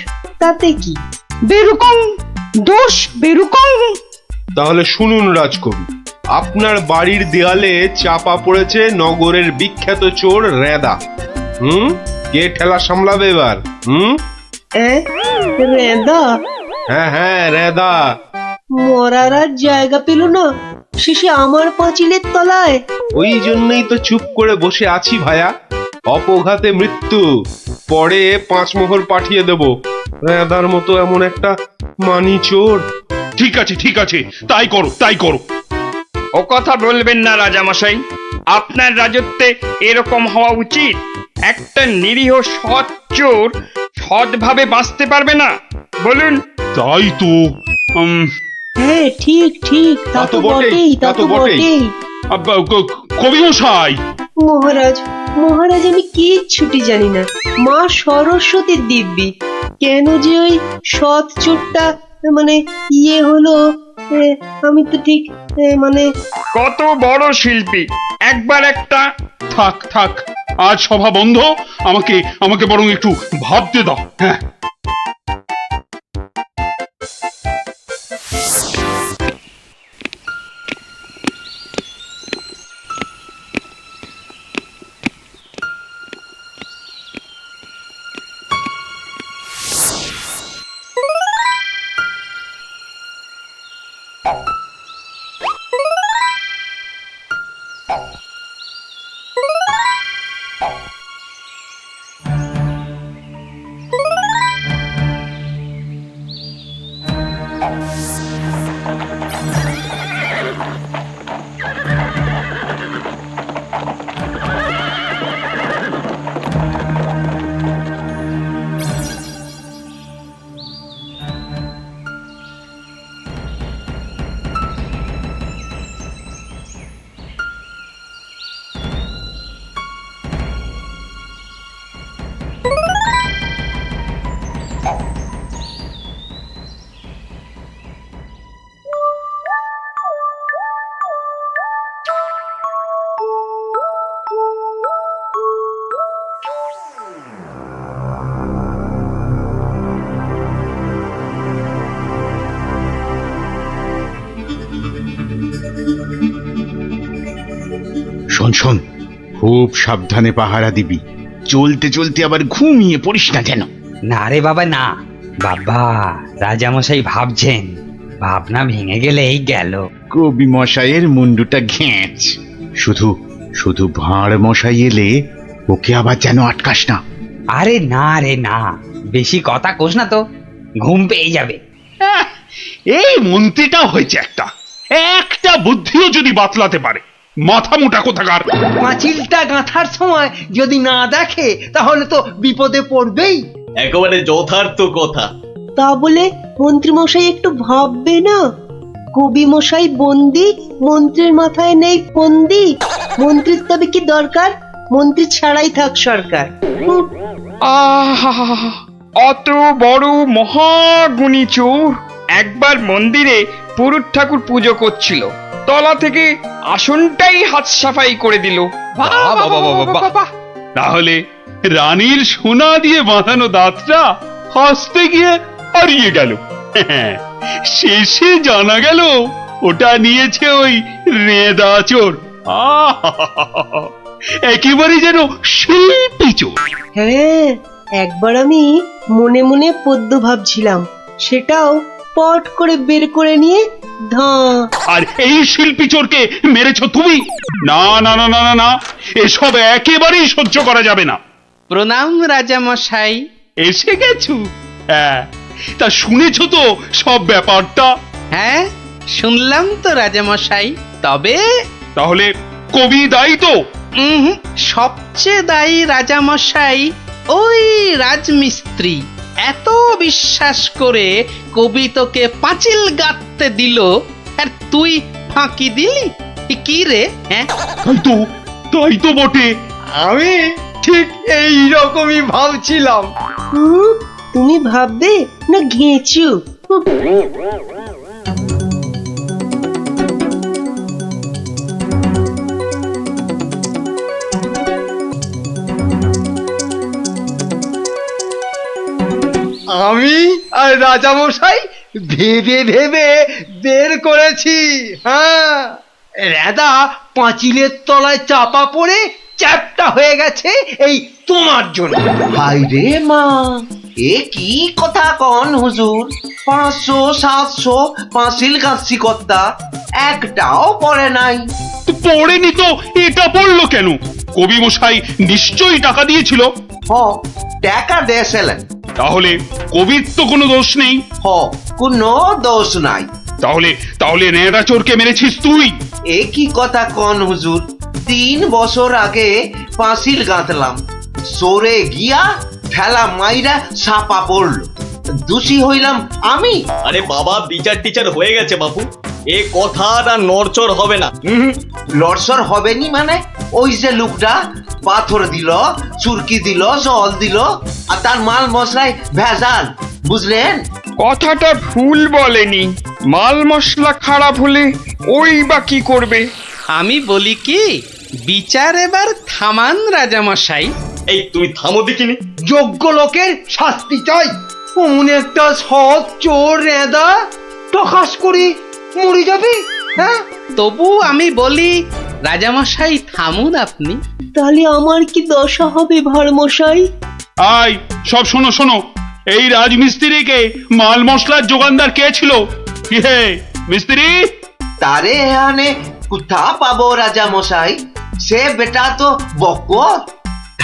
তাতে কি? বেরুকং দোষ বেরুকং। তাহলে শুনুন রাজকবি, আপনার বাড়ির দেয়ালে চাপা পড়েছে নগরের বিখ্যাত চোর রেদা। কে ঠেলা সামলাবে এবার? রেদা? হ্যাঁ হ্যাঁ, রেদা। মরার আর জায়গা পেল না, শেষে আমার পাঁচিলের তলায়। ওই জন্যই তো চুপ করে বসে আছি ভায়া। অপঘাতে মৃত্যু, পরে 5 মোহর পাঠিয়ে দেব। রেদার মতো এমন একটা মানি চোর। ঠিক আছে ঠিক আছে, তাই করো তাই করো। ও কথা বলবেন না রাজামশাই, আপনার রাজত্বে এরকম হওয়া উচিত। একটা নিরীহ সৎ চোর সৎভাবে বাঁচতে পারবে না, বলুন? তাই তো। হ্যাঁ ঠিক ঠিক, তা তো বটেই, তা তো বটেই। কবি মশাই। মহারাজ, মহারাজ আমি কিচ্ছুটি জানি না। মা সরস্বতীর দিব্যি, কেন যে ওই সৎ চোরটা মানে ইয়ে হলো, আমি তো ঠিক মানে। কত বড় শিল্পী, একবার একটা। থাক থাক, আজ সভা বন্ধ। আমাকে আমাকে বরং একটু ভাবতে দাও। হ্যাঁ, শোন শোন, খুব সাবধানে পাহারা দিবি। চলতে চলতে আবার ঘুমিয়ে পড়িস না যেন। না রে বাবা না, বাবা রাজামশাই ভাবছেন, ভাবনা ভেঙে গেলেই গেল। কবি মশাইয়ের মুন্ডুটা ঘেঁচ। শুধু শুধু ভাঁড় মশাই এলে ওকে আবার যেন আটকাস না। আরে না রে না, বেশি কথা কোস না তো, ঘুম পেয়ে যাবে। এই মন্ত্রীটা হয়েছে একটা একটা বুদ্ধিও যদি বাতলাতে পারে, মাথা মোটা কোথাকার। পাঁচিলটা গাঁথার সময় যদি না দেখে তাহলে তো বিপদে পড়বেই। একেবারে যথার্থ কথা। তা বলে মন্ত্রী মশাই একটু ভাববে না? কবি মশাই বন্দি, মন্ত্রীর মাথায় নেই ফন্দি। মন্ত্রীর তবে কি দরকার? মন্ত্রী ছাড়াই থাক সরকার। অত বড় মহাগুণী চোর একবার মন্দিরে পুরুত ঠাকুর পুজো করছিল, তলা থেকে আসনটাই হাত সাফাই করে দিল। তাহলে রানীর সোনা দিয়ে বাঁধানো দাঁতটা হাসতে গিয়ে হারিয়ে গেল। শেষে জানা গেল ওটা নিয়েছে ওই রেদা চোর। একেবারে যেন শিল্পী চোর। হ্যাঁ, একবার আমি মনে মনে পদ্য ভাবছিলাম, সেটাও পট করে বের করে নিয়ে ধাঁ। আর এই শিল্পী চোরকে মেরেছ তুমি? না না না না না না, এসব একেবারেই সহ্য করা যাবে না। প্রণাম রাজামশাই। এসে গেছু? হ্যাঁ, তা শুনেছ তো সব ব্যাপারটা? হ্যাঁ, শুনলাম তো রাজামশাই। তবে তাহলে কবি দায়ী তো? সবচেয়ে দায়ী রাজামশাই ওই রাজমিস্ত্রি। এত বিশ্বাস করে কবি তোকে পাঁচিল গাঁথতে দিল, আর তুই ফাঁকি দিলি। কি রে? হ্যাঁ, তাই তো বটে। আমি ঠিক এই রকমই ভাবছিলাম। তুমি ভাববে না ঘেঁচু? আমি আর রাজামশাই ভেবে ভেবে বের করেছি। হ্যাঁ, রেদা পাঁচিলের তলায় চাপা পড়ে চ্যাপটা হয়ে গেছে এই তোমার জন্য। হাই রে মা, এ কি কথা কন হুজুর? 500 700 পাঁচিল গাছি কর্তা, একটাও পড়ে নাই। পড়েনি তো এটা পড়লো কেন? কবি মশাই নিশ্চয়ই টাকা দিয়েছিল। টাকা দিয়েছিলেন। তাহলে কবির তো কোনো দোষ নেই। কোনো দোষ নাই। তাহলে নেড়া চোরকে মেরেছিস তুই? এ কি কথা কন হুজুর? 3 বছর আগে পাঁচিল গাঁথলাম, সরে গিয়া ঠেলা মাইরা ছাপা পড়লো, দোষী হইলাম আমি। আরে বাবা, বিচার টিচার হয়ে গেছে বাপু, এ কথা আর নড়চড় হবে না। লড়সর হবে নি মানে? ওই যে লোকটা পাথর দিল, চুরকি দিল, জল দিল, আর তার মাল মশলায় ভেজাল, বুঝলেন? কথাটা ভুল বলেনি। মাল মশলা খারাপ হলে ওই বা কি করবে? আমি বলি কি, বিচার এবার থামান রাজামশাই। এই তুমি থামো দেখিনি। যোগ্য লোকের শাস্তি চাই। অমন একটা সৎ চোর রেদা টকাস করে মরে যাবে। হ্যাঁ, তবু আমি বলি রাজামশাই থামুন আপনি। তাহলে আমার কি দশা হবে ভাড়মশাই? আয় সব শোনো শোনো, এই রাজমিস্ত্রিকে মাল মশলার যোগানদার কে ছিল? কি হে মিস্ত্রি? তারে এখানে কোথা পাবো রাজা মশাই? সে বেটা তো বকর,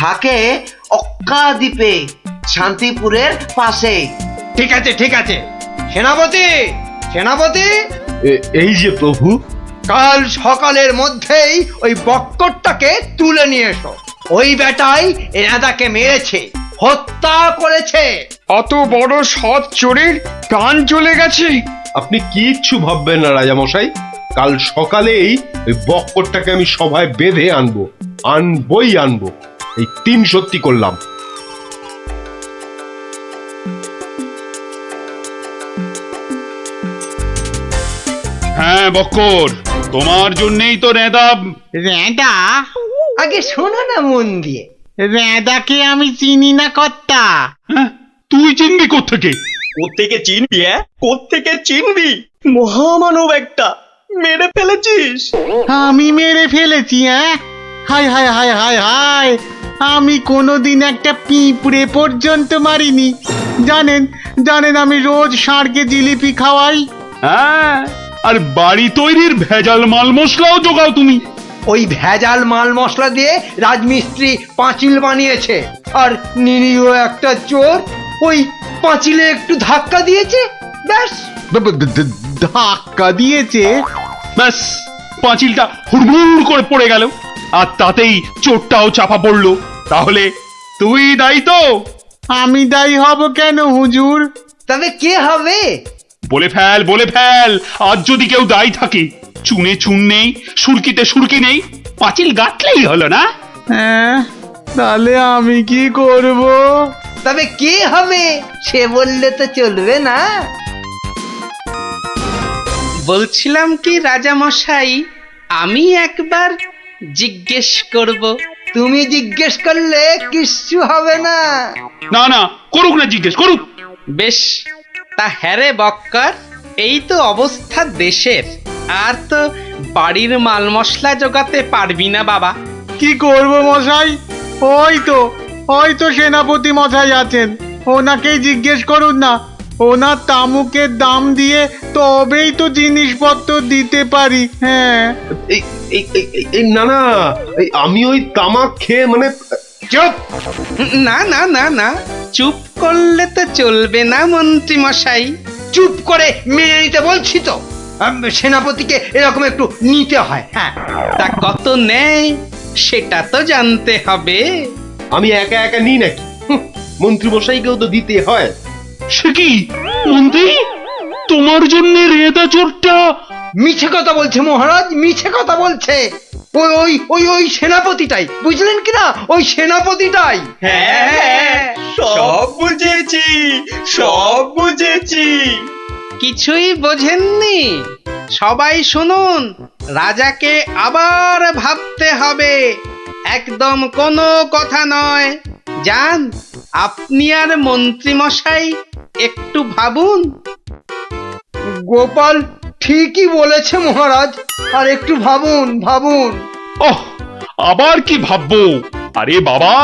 থাকে অক্কা দ্বীপে, শান্তিপুরের পাশে। ঠিক আছে ঠিক আছে, সেনাপতি সেনাপতি, এই যে প্রভু। কাল সকালের মধ্যেই ওই বক্করটাকে তুলে নিয়ে এসো। ওই বেটাই এনাদাকে মেরেছে, হত্যা করেছে। অত বড় সৎ চোরের প্রাণ চলে গেছে? আপনি কিচ্ছু ভাববেন না রাজামশাই, কাল সকালেই ওই বক্করটাকে আমি সভায় বেঁধে আনবই আনবো। এই 3 সত্যি করলাম। হ্যাঁ বক্কর, তোমার জন্যই তো রেদা। রেদা? আগে শোনো না মন দিয়ে। রেদাকে আমি চিনি না কর্তা। তুই চিনবি কোত্থেকে? কোত্থেকে চিনবি? কোত্থেকে চিনবি? মহামানব একটা, মেরে ফেলেছিস। আমি মেরে ফেলেছি? হায় হায় হায় হায় হায়, আমি কোনোদিন একটা পিঁপড়ে পর্যন্ত মারিনি। জানেন জানেন, আমি রোজ ষাঁড়কে জিলিপি খাওয়াই। হ্যাঁ, আর বাড়ি তৈরির ভেজাল মাল মশলাও জোগাও তুমি। ওই ভেজাল মাল মশলা দিয়ে রাজমিস্ত্রি পাঁচিল বানিয়েছে, আর নিরীহ একটা চোর ওই পাঁচিলে একটু ধাক্কা দিয়েছে, ব্যাস। ধাক্কা দিয়েছে? ব্যাস, পাঁচিলটা হুড়মুড় করে পড়ে গেল, আর তাতেই চোরটাও চাপা পড়লো। তাহলে তুই দায়ী তো? আমি দায়ী হব কেন হুজুর? তবে কে হবে? বলে ফেল। আজ যদি কেউ দায়ী থাকে, চুনে চুন নেই, সুরকিতে সুরকি নেই, পাঁচিল গাঁথলেই হলো না? হ্যাঁ, তাহলে আমি কি করব? তবে কে হবে সে বললে তো চলবে না। বলছিলাম কি রাজামশাই, আমি একবার জিজ্ঞেস করব। তুমি জিজ্ঞেস করলে কিচ্ছু হবে না। না না, করুক না, জিজ্ঞেস করুক। বেশ, তা হ্যারে বক্কর, এই তো অবস্থা দেশের, আর তো বাড়ির মাল মশলা জোগাতে পারবি না বাবা। কি করব মশাই? ওই তো সেনাপতি মশাই আছেন, ওনাকেই জিজ্ঞেস করুন না। ওনার তামুকের দাম দিয়ে তবেই তো জিনিসপত্র দিতে পারি। হ্যাঁ, না না, আমি ওই তামাক খেয়ে মানে চুপ! না না না না, চুপ করলে তো চলবে না মন্ত্রী মশাই। চুপ করে মেনে নিতে বলছি তো। সেনাপতিকে এরকম একটু নিতে হয়। হ্যাঁ, তা কত নেয় সেটা তো জানতে হবে। আমি একা একা নিই নাকি? মন্ত্রী মশাইকেও তো দিতে হয়। সে কি মন্ত্রী, তোমার জন্য রেদা চোরটা? মিছে কথা বলছে মহারাজ, মিছে কথা বলছে। ওই ওই ওই ওই সেনাপতিটাই, বুঝলেন কিনা? ওই সেনাপতিটাই। হ্যাঁ, সব বুঝেছি, সব বুঝেছি। কিছুই বোঝেননি? সবাই শুনুন, রাজাকে আবার ভাবতে হবে, একদম কোনো কথা নয়। যান, আপনি আর মন্ত্রী মশাই একটু ভাবুন। গোপাল ঠিকই বলেছে মহারাজ, আর একটু ভাবুন ভাবুন। ওহ, আবার কি ভাববো? আরে বাবা,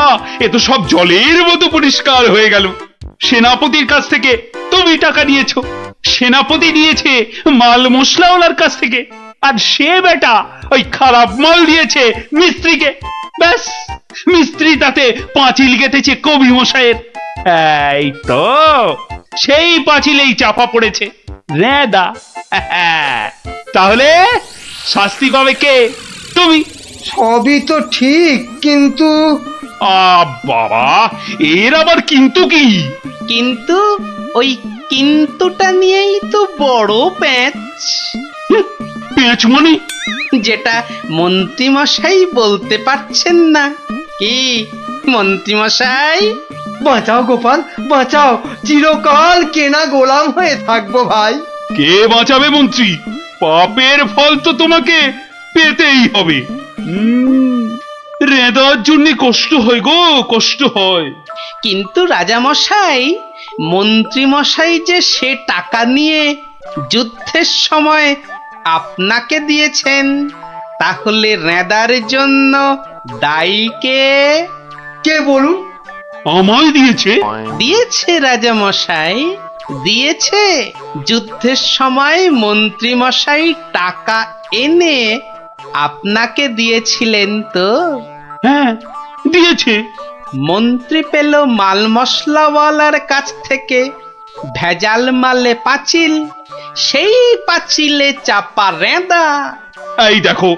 এ তো সব জলের মতো পরিষ্কার হয়ে গেল। সেনাপতির কাছ থেকে তুমি টাকা নিয়েছো, সেনাপতি নিয়েছে মাল মশলাওয়ালার কাছ থেকে, আর সে বেটা ওই খারাপ মাল দিয়েছে মিস্ত্রিকে। ব্যাস, মিস্ত্রি তাতে পাঁচিল গেঁথেছে কবি মশাইয়ের। এই তো সেই পাঁচিলেই চাপা পড়েছে রেদা। তাহলে শাস্তি পাবে কে? তুমি। সবই তো ঠিক, কিন্তু বাবা, এর আবার কিন্তু কি? কিন্তু ওই কিন্তুটা নিয়েই তো বড় প্যাঁচ। পেঁচ মানে? যেটা মন্ত্রী মশাই বলতে পারছেন না। কি মন্ত্রী মশাই? বাঁচাও গোপাল, বাঁচাও। চিরকাল কেনা গোলাম হয়ে থাকবো ভাই। কে বাঁচাবে মন্ত্রী? পাপের ফল তো তোমাকে পেতেই হবে। রেদার জন্য কষ্ট হয় গো, কষ্ট হয়। কিন্তু রাজা মশাই, মন্ত্রী মশাই যে সে টাকা নিয়ে যুদ্ধের সময় আপনাকে দিয়েছেন, তাহলে রেদার জন্য দায়ী কে? কে বলুন? আমায় দিয়েছে? দিয়েছে রাজা মশাই, দিয়েছে। যুদ্ধের সময় মন্ত্রী মশাই টাকা এনে আপনাকে দিয়েছিলেন তো? হ্যাঁ, দিয়েছে। মন্ত্রী পেল মাল মশলাওয়ালার কাছ থেকে ভেজাল মালে পাঁচিল, সেই পাঁচিলে চাপা রেদা। এই দেখো,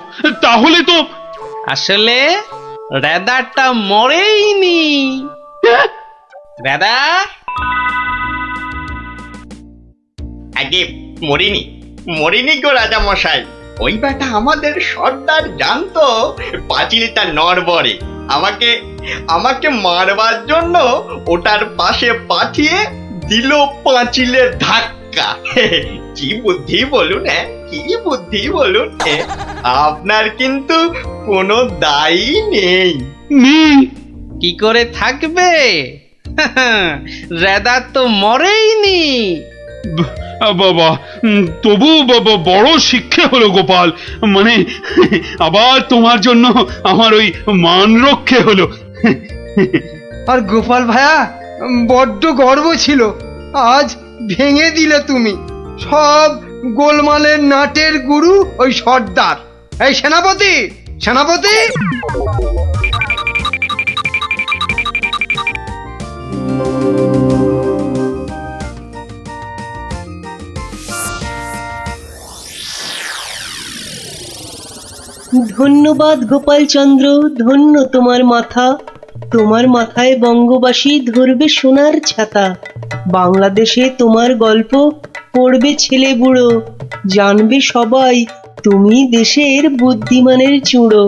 তাহলে তো আসলে রেদাটা মরেইনি। রেদা আগে মরিনি, মরিনি গো রাজা মশাই। ওই বেটা আমাদের সর্দার জানতো পাঁচিলটা নড়বড়ে। আমাকে আমাকে মারবার জন্য ওটার পাশে পাঠিয়ে দিল পাঁচিলের ধাক্কা। কি বুদ্ধি বলুন, হ্যাঁ, কি বুদ্ধি বলুন। আপনার কিন্তু কোনো দায়ী নেই। কি করে থাকবে? রেদা তো মরেইনি। বাবা, তবু বাবা বড় শিক্ষা হলো গোপাল। মানে আবার তোমার জন্য আমার ওই মান রক্ষে হলো। আর গোপাল ভাইয়া, বড্ড গর্ব ছিল, আজ ভেঙে দিলে তুমি। সব গোলমালের নাটের গুরু ওই সর্দার। এই সেনাপতি, সেনাপতি! ধন্যবাদ গোপালচন্দ্র, ধন্য তোমার মাথা। তোমার মাথায় বঙ্গবাসী ধরবে সোনার ছাতা। বাংলাদেশে তোমার গল্প পড়বে ছেলে বুড়ো, জানবে সবাই তুমি দেশের বুদ্ধিমানের চূড়ো।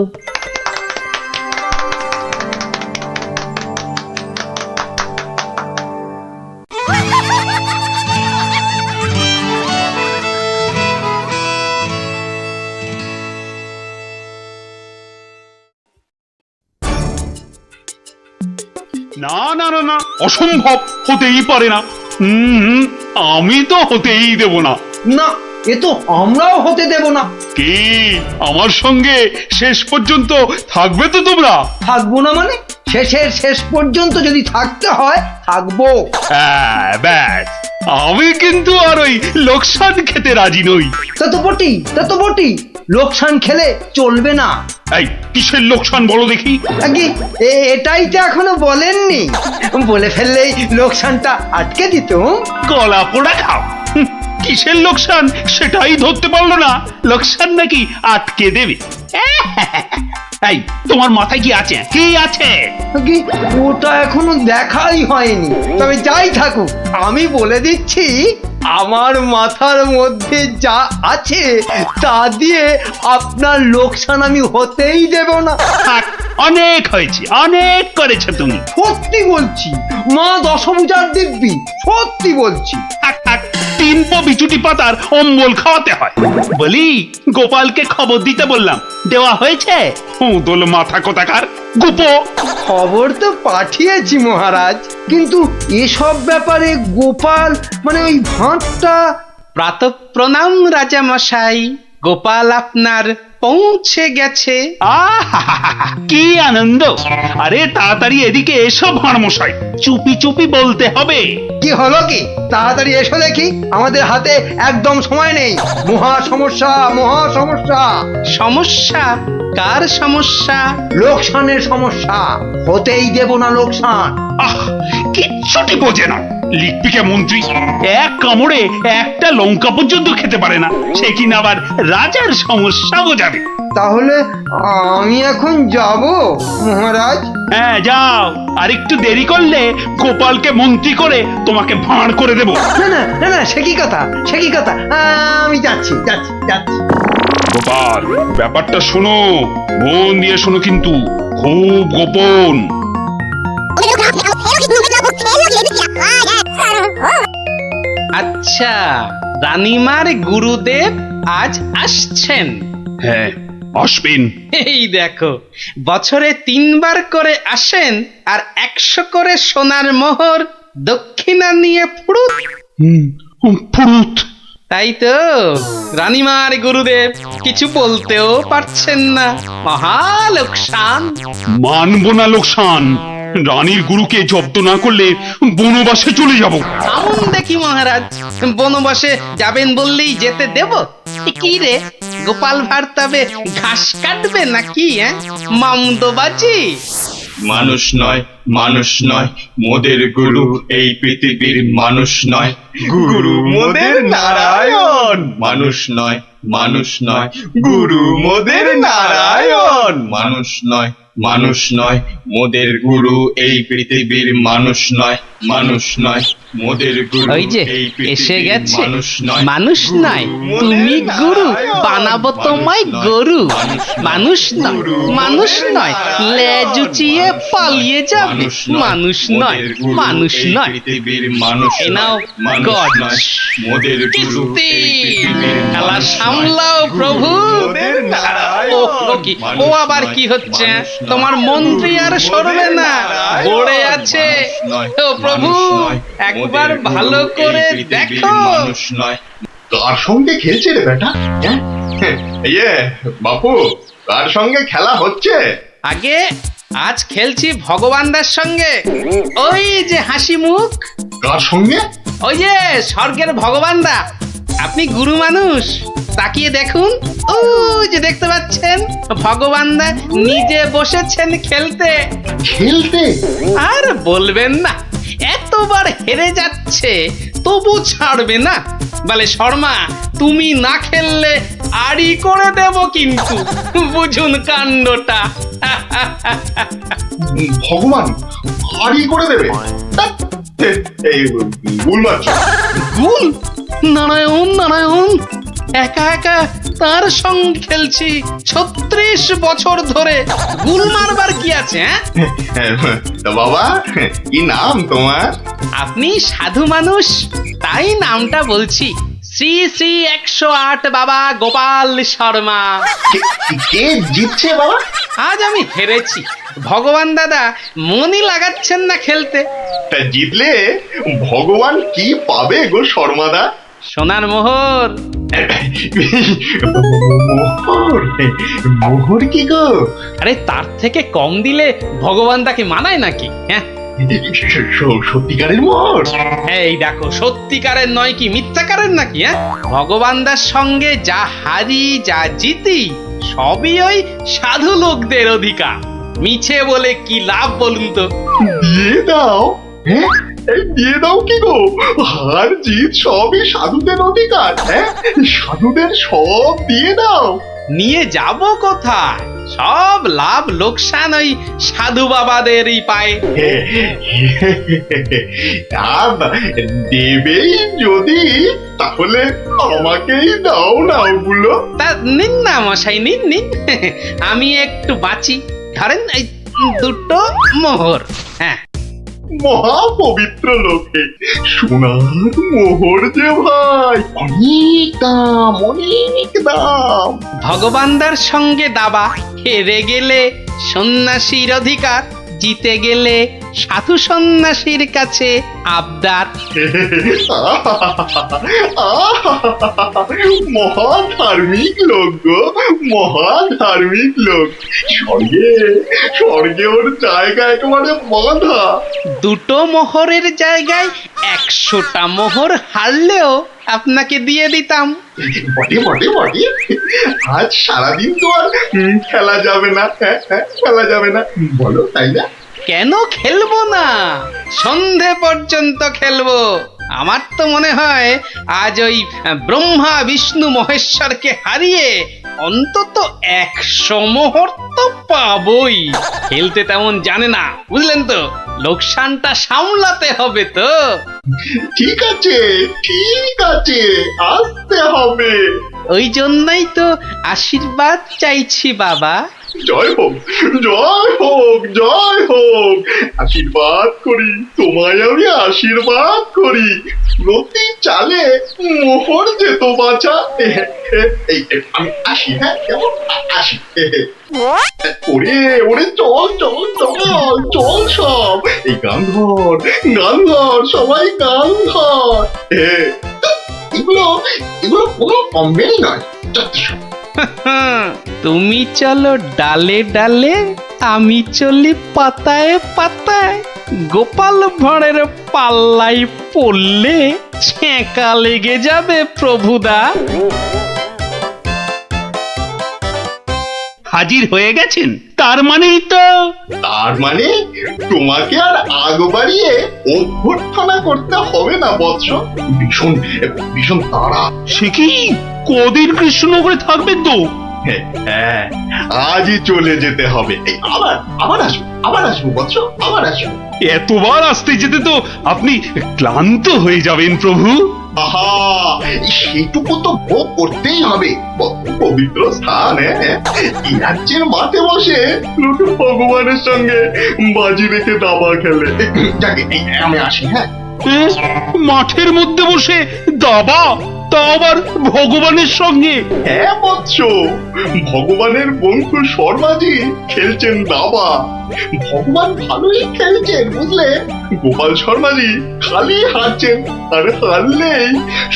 না না না না, অসম্ভব, হতেই পারে না। আমি তো হতেই দেব না। না, এ তো আমরাও হতে দেব না। কি আমার সঙ্গে শেষ পর্যন্ত থাকবে তো তোমরা? থাকবো না মানে? শেষের শেষ পর্যন্ত যদি থাকতে হয় থাকবো। হ্যাঁ, ব্যাস, আমি কিন্তু আর ওই লোকসান খেতে রাজি নই। তা তো বটি লোকসান খেলে চলবে না। এই কিসের লোকসান বলো দেখি? আগে এটাই তো এখনো বলেননি, বলে ফেললেই লোকসানটা আটকে দিত। গলা পোড়া খাও। কিসের লোকসান সেটাই ধরতে পারলো না, লোকসান নাকি আটকে দেবে। এই তোমার মাথায় কি আছে? কি আছে? আগে ওটা এখনো দেখাই হয়নি, তবে যাই থাকুক আমি বলে দিচ্ছি, আমার মাথার মধ্যে যা আছে তা দিয়ে আপনার লোকসান আমি হতেই দেব না। থাক, অনেক হয়েছে, অনেক করেছো তুমি। সত্যি বলছি, মা দশভুজার দিব্যি, সত্যি বলছি। থাক থাক, 3 বিচুটি পাতার অম্বল খাওয়াতে হয়। বলি গোপালকে খবর দিতে বললাম, দেওয়া হয়েছে? দোল মাথা কোথাকার গোপো। খবর তো পাঠিয়েছি মহারাজ, কিন্তু এসব ব্যাপারে গোপাল মানে ওই ভাঁটটা। প্রাতঃ প্রণাম রাজা মশাই, গোপাল আপনার পৌঁছে গেছে। কি আনন্দ! আরে তাড়াতাড়ি এদিকে এসো ভাঁড়মশাই, চুপি চুপি বলতে হবে। কি হলো কি? তাড়াতাড়ি এসো দেখি, আমাদের হাতে একদম সময় নেই। মহা সমস্যা, মহা সমস্যা। সমস্যা? কার সমস্যা? লোকসানের সমস্যা, হতেই দেব না লোকসান। কিচ্ছুটি বোঝে না লিপিকা মন্ত্রী, এক কামড়ে একটা লঙ্কা পর্যন্ত খেতে পারে না, সে কিনা আবার রাজার সমস্যা বোঝাবে। তাহলে আমি এখন যাব মহারাজ? হ্যাঁ যাও, আর একটু দেরি করলে গোপালকে মন্ত্রী করে তোমাকে ভাঁড় করে দেব। না না না না, সে কি কথা, সে কি কথা, আমি যাচ্ছি যাচ্ছি যাচ্ছি। গোপাল, ব্যাপারটা শোনো, মন দিয়ে শোনো, কিন্তু খুব গোপন। আচ্ছা, রানীমার গুরুদেব আজ আসছেন? হ্যাঁ আসবেন। এই দেখো, বছরে 3 বার করে আসেন, আর 100 করে সোনার মোহর দক্ষিণা নিয়ে ফুরুত। ফুরুত? তাই তো, রানীমার গুরুদেব কিছু বলতেও পারছেন না। মহা লোকসান। মানব না লোকসান, রানীর গুরুকে জব্দ না করলে বনবাসে চলে যাব। আমন দেখি মহারাজ, বনবাসে যাবেন বললেই যেতে দেব? কি রে, গোপাল ভাঁড় তবে ঘাস কাটবে নাকি? মামদোবাজি। মানুষ নয়, মানুষ নয়, মোদের গুরু এই পৃথিবীর মানুষ নয়, গুরু মোদের নারায়ণ। মানুষ নয়, মানুষ নয়, গুরু মোদের নারায়ণ। মানুষ নয়, মানুষ নয়, মোদের গুরু এই পৃথিবীর মানুষ নয়, মানুষ নয়, মোদের গুরু ওই যে এই এসে পৃথিবীর গেছে। মানুষ নয়, মানুষ নয়, তুমি গুরু, বানাবো তোমায় গরু। মানুষ নয়, মানুষ নয়, লেজ উঁচিয়ে পালিয়ে যাবে। মানুষ নয়, মানুষ নয়, পৃথিবীর মানুষ এ নাও গজ। মোদের গুরু কিস্তি, এই পৃথিবীর খেলা মানুষ সামলাও নয়, প্রভু। মোদের নারায়ণ। ও কি, ও আবার কি হচ্ছে? তোমার মন্ত্রী আর সরবে না, পড়ে আছে। ও প্রভু, একবার ভালো করে দেখো। মানুষ নয়। কার সঙ্গে খেলছে রে বেটা? ইয়ে বাপু, কার সঙ্গে খেলা হচ্ছে? আগে আজ খেলছি ভগবানদার সঙ্গে। ওই যে হাসি মুখ। কার সঙ্গে? ওই যে স্বর্গের ভগবানদা। আপনি গুরু মানুষ, তাকিয়ে দেখুন, ও যে দেখতে পাচ্ছেন, ভগবানদা নিজে বসেছেন খেলতে। খেলতে? আর বলবেন না, এতবার হেরে যাচ্ছে তবু ছাড়বে না। বলে শর্মা, তুমি না খেললে আড়ি করে দেব কিন্তু, বুঝুন কাণ্ডটা। ভগবান হারি করে দেবে? এই গুল মারছ? গুল? নারায়ণ নারায়ণ, একা একা তার সঙ্গে খেলছি 36 বছর ধরে। গুল মারবার কি আছে? তা বাবা, কি নাম তোমার? আপনি সাধু মানুষ, তাই নামটা বলছি। শ্রী শ্রী 108 বাবা গোপাল শর্মা। কে জিতছে বাবা? আজ আমি হেরেছি। ভগবান দাদা মনই লাগাচ্ছেন না খেলতে। তা জিতলে ভগবান কি পাবে গো শর্মাদা? সোনার মোহর। মোহর কি গো? আরে তার থেকে কম দিলে ভগবান তাকে মানায় নাকি? সত্যিকারের মোহর? এই দেখো, সত্যিকারের নয় কি মিথ্যাকারের নাকি? হ্যাঁ, ভগবানদার সঙ্গে যা হারি যা জিতি সবই ওই সাধু লোকদের অধিকার। মিছে বলে কি লাভ বলুন তো? দিয়ে দাও। হ্যাঁ, এই দিয়ে দাও কি গো? হার জিত সবই সাধুদের অধিকার। হ্যাঁ, সাধুদের সব দিয়ে দাও। নিয়ে যাব কোথায়? সব লাভ লোকসান ওই সাধু বাবাদেরই পায়। দেবেই যদি, তাহলে আমাকেই দাও না ওগুলো। তা নিন না মশাই, নিন নিন। আমি একটু বাঁচি, ধরেন এই দুটো মোহর। হ্যাঁ, মহা পবিত্র লোকে সোনার মোহর যে ভাই, অনেক দাম, অনেক দাম। ভগবানদার সঙ্গে দাবা, হেরে গেলে সন্ন্যাসীর অধিকার, জিতে গেলে সাধু সন্ন্যাসীর কাছে আবদার। মহা ধার্মিক লোক গো, মহা ধার্মিক লোক। স্বর্গে, স্বর্গে ওর জায়গা একেবারে বাঁধা। দুটো মোহরের জায়গায় 100টা মোহর হারলেও আপনাকে দিয়ে দিতাম। বটে বটে বটে, আজ সারাদিন তো আর খেলা যাবে না। হ্যাঁ, খেলা যাবে না, বলো তাই না? কেন খেলবো না? সন্ধে পর্যন্ত খেলবো। আমার তো মনে হয় আজ ওই ব্রহ্মা বিষ্ণু মহেশ্বরকে হারিয়ে অন্তত 100 মোহর তো পাবই। খেলতে তেমন জানে না, বুঝলেন তো? লোকসানটা সামলাতে হবে তো। ঠিক আছে, ঠিক আছে, আসতে হবে। ওই জন্যই তো আশীর্বাদ চাইছি বাবা। জয় হোক, জয় হোক, জয় হোক। আশীর্বাদ করি, তোমায় আমি আশীর্বাদ করি। প্রতি চালে মোহর যেত বাছা। এই আমি আসি। হ্যাঁ, কেমন আসি? ওরে ওরে, চল চল চল চল সব। এই গান ধর, গান ধর, সবাই গান ধর। এগুলো এগুলো কোনো কমবেই নয়। তুমি চলো ডালে ডালে, আমি চলি পাতায় পাতায়। গোপাল ভাঁড়ের পাল্লাই পড়লে ছেঁকা লেগে যাবে প্রভুদা। হাজির হয়ে গেছেন, তার মানেই তো। তার মানে তোমাকে আর আগ বাড়িয়ে অভ্যর্থনা করতে হবে না বৎস। ভীষণ ভীষণ তাড়া। সে কি, কদিন কৃষ্ণনগরে থাকবেন তো? হ্যাঁ, আজই চলে যেতে হবে। এই আবার আবার আসবো, আবার আসবো বৎস, আবার আসবো। এতবার আসতে যেতে তো আপনি ক্লান্ত হয়ে যাবেন প্রভু। আহা, সেটুকু তো ভোগ করতেই হবে। পবিত্র স্থান। এই রাজ্যের মাঠে বসে লুটু ভগবানের সঙ্গে বাজি রেখে দাবা খেলে। যাকে আমি আসি। হ্যাঁ, মাঠের মধ্যে বসে দাবা, তা আবার ভগবানের সঙ্গে? হ্যাঁ বৎস, ভগবানের বন্ধু শর্মাজি খেলছেন দাবা। ভগবান ভালোই খেলছেন, বুঝলে। গোপাল শর্মাজি খালি হারছেন, আর হারলেই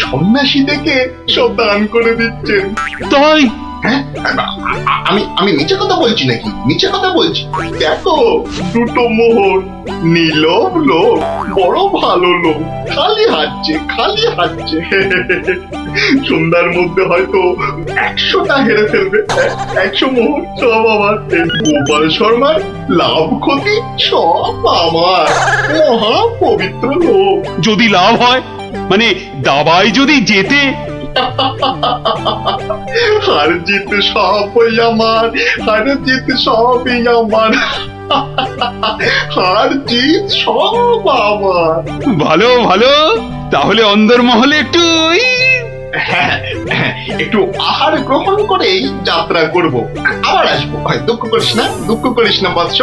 সন্ন্যাসী থেকে সব দান করে দিচ্ছেন। তাই? হ্যাঁ, আমি আমি মিছে কথা বলছি নাকি? মিছে কথা বলছি? দেখো, দুটো মোহর। নীলব লোক, বড় ভালো লোক, খালি হাঁটছে, খালি হাঁটছে। সন্ধ্যার মধ্যে হয়তো 100টা হেরে ফেলবে। 100 মোহর সব আমার। গোপাল শর্মার লাভ ক্ষতি সব আমার। মহা পবিত্র লোক। যদি লাভ হয়, মানে দাবায় যদি জেতে? হার জিত সবই আমার, হার জিত সবই আমার, হার জিত সব আমার। ভালো ভালো, তাহলে অন্দরমহলে একটু একটু আহার গ্রহণ করেই যাত্রা করব। আবার আসবো। দুঃখ করিস না, দুঃখ করিস না বৎস।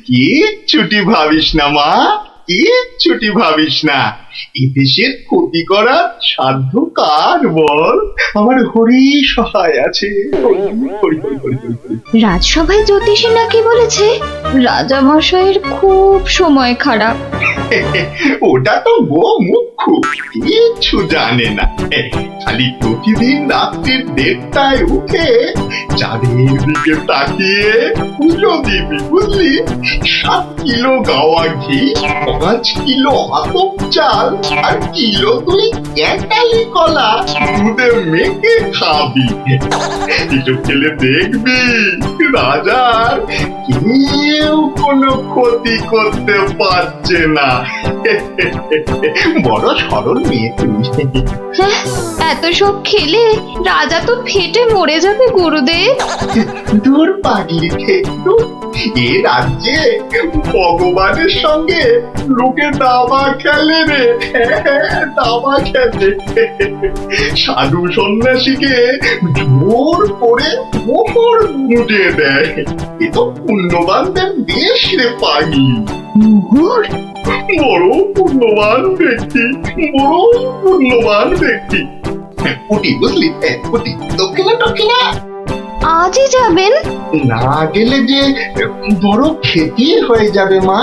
কিচ্ছুটি ভাবিস না মা, কিচ্ছুটি ভাবিস না। এ দেশের ক্ষতি করার সাধ্য কার বল? আমার হরি সহায় আছে। হরি, হরি, হরি, হরি, হরি, হরি। রাজসভায় জ্যোতিষী নাকি বলেছে রাজামশাইয়ের খুব সময় খারাপ। ওটা তো গোমুখ্য, কিচ্ছু জানে না। খালি প্রতিদিন রাত্রির 1:30টায় উঠে চাঁদের দিকে তাকিয়ে পুজো দিবি, বুঝলি? 7 কিলো গাওয়া ঘি, 5 কিলো আতপ চাল আর কিলো 2 ক্যাটালি কলা দুধে মেখে খাবি। এসব খেলে দেখবি রাজার কেউ কোনো ক্ষতি করতে পারছে না। বড় সরল মেয়ে তুমি। হ্যাঁ, এত সব খেলে রাজা তো ফেটে মরে যাবে গুরুদেব। দূর পাগলি খেটু, এ রাজ্যে ভগবানের সঙ্গে লোকে দাবা খেলে রে, দাবা খেলে। সাধু সন্ন্যাসীকে জোর করে মোহর মুজে দেয়। এ তো পুণ্যবানদের দেশ রে পাগি। মোহর? বড় পুণ্যবান ব্যক্তি, বড় পুণ্যবান ব্যক্তি। উঠি, বুঝলি? উঠি, দক্ষিণা দক্ষিণা। আজই যাবেন? না গেলে যে বড় ক্ষতি হয়ে যাবে মা।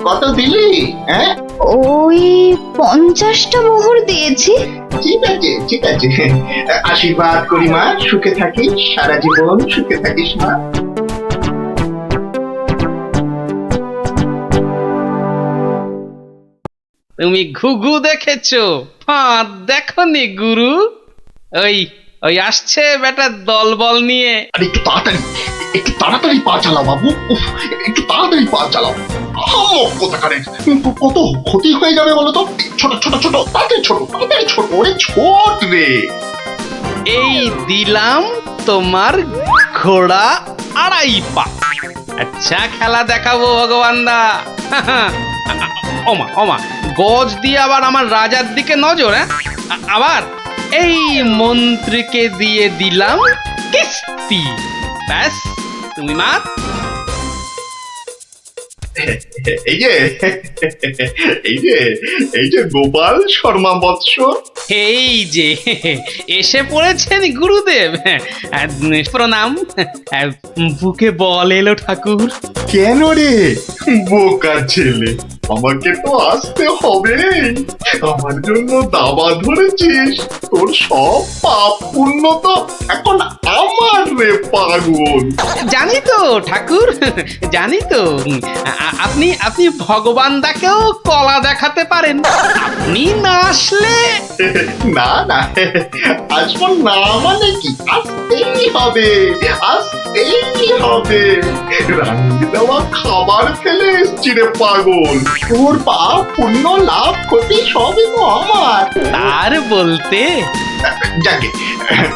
কত দিলি? হ্যাঁ, ওই 50টা মোহর দিয়েছি। ঠিক আছে, ঠিক আছে। আশীর্বাদ করি মা, সুখে থাকিস, সারা জীবন সুখে থাকিস মা। তুমি ঘুঘু দেখেছো, ফাঁদ দেখনি গুরু? ওই ওই আসছে বেটা দলবল নিয়ে। আরে একটু তাড়াতাড়ি পা চালাও বাবু। উফ, একটু তাড়াতাড়ি পা চালাও। কোথাকারের কত ক্ষতি হয়ে যাবে বলো তো? ছোট ছোট ছোট, তাড়াতাড়ি ছোট, তাড়াতাড়ি ছোট, ওরে ছোট রে। এই দিলাম তোমার ঘোড়া 2.5 পা। আচ্ছা খেলা দেখাবো ভগবান দা। ওমা ওমা, গজ দিয়ে আবার আমার রাজার দিকে নজর। হ্যাঁ, আবার এই মন্ত্রীকে দিয়ে দিলাম কিস্তি। ব্যাস, তুমি মাত। এই যে এই যে গোপাল শর্মা বৎস। এই যে এসে পড়েছেন গুরুদেব। প্রণাম। বুকে বল এলো ঠাকুর। কেন রে বোকা ছেলে, আমাকে তো আসতে হবে। আমার জন্য দাবা ধরেছিস, তোর সব পাপ পুণ্য তো এখন আমার রে পাগল। জানি তো ঠাকুর, জানি তো। আপনি আপনি ভগবান দাকেও কলা দেখাতে পারেন। আপনি না আসলে না না, আসবো না মানে কি? আসতেই হবে, আসতেই হবে। রান্নি দেওয়া খাবার ফেলে এসছি রে পাগল। তোর পাপ পুণ্য লাভ ক্ষতি সবই তো আমার। তার বলতে যাকে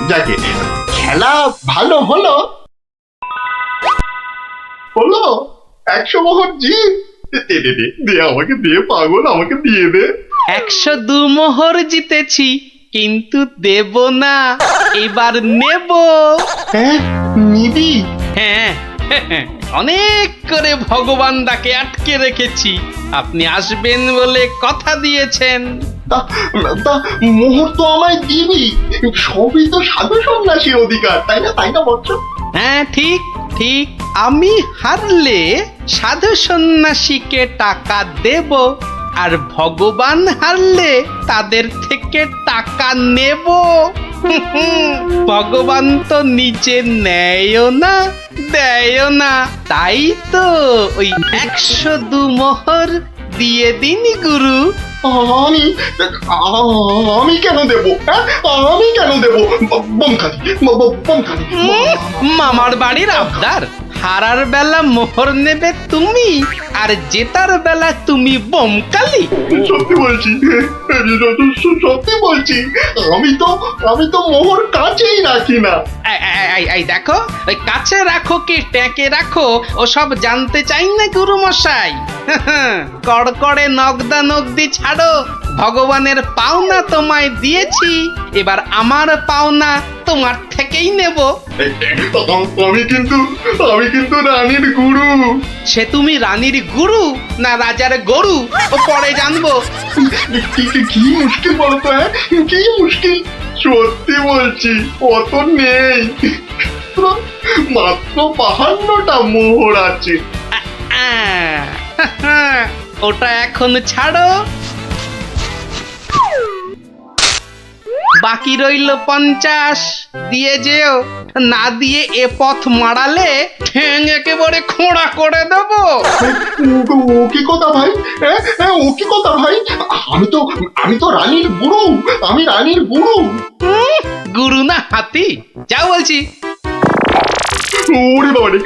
যাকে খেলা ভালো হলো হলো। 100 মোহর জিত। দে আমাকে, দে পাগল, আমাকে দিয়ে দে। 102 মোহর জিতেছি, কিন্তু দেব না, এবার নেব। হ্যাঁ, নিবি? হ্যাঁ, অনেক করে ভগবান দাকে আটকে রেখেছি। আপনি আসবেন বলে কথা দিয়েছেন। তা মোহর তো আমায় দিবি। সবই তো সাধু সন্ন্যাসীর অধিকার, তাই না? তাই না বৎস? হ্যাঁ, ঠিক ঠিক। আমি হারলে সাধু সন্ন্যাসীকে টাকা দেব, আর ভগবান হারলে তাদের থেকে টাকা নেব। ভগবান তো নিজে নেয়ও না, দেয়ও না। তাই তো ওই 102 মোহর দিয়ে দিন গুরু। আমি কেন দেব? আমি কেন দেব? বমখালি বমখালি। মামার বাড়ির আবদার। হারার বেলা মোহর নেবে তুমি, আর জেতার বেলা তুমি বমকালি। সত্যি বলছি, সত্যি বলছি। আমি তো মোহর কাছেই রাখি না। এই দেখো, ওই কাছে রাখো কি ট্যাঁকে রাখো ও সব জানতে চাই না গুরু মশাই। কড়কড়ে নগদা নগদি ছাড়ো। ভগবানের পাওনা তোমায় দিয়েছি, এবার আমার পাওনা তোমার থেকেই নেব। আমি কিন্তু রানীর গুরু। সে তুমি রানীর গুরু না রাজার গরু ও পরে জানবো। কি মুশকিল বলতো, হ্যাঁ কি মুশকিল? সত্যি বলছি অত নেই, মাত্র 52টা মোহর আছে। ওটা এখন ছাড়ো, বাকি রইল 50। দিয়ে যেও, না দিয়ে এ পথ মারালে ঠ্যাং একেবারে খোঁড়া করে দেবো। ও কি কথা ভাই, ও কি কথা ভাই? আমি তো রানীর গুরু, আমি রানীর গুরু। গুরু না হাতি, যা বলছি। ওরে বাবারে,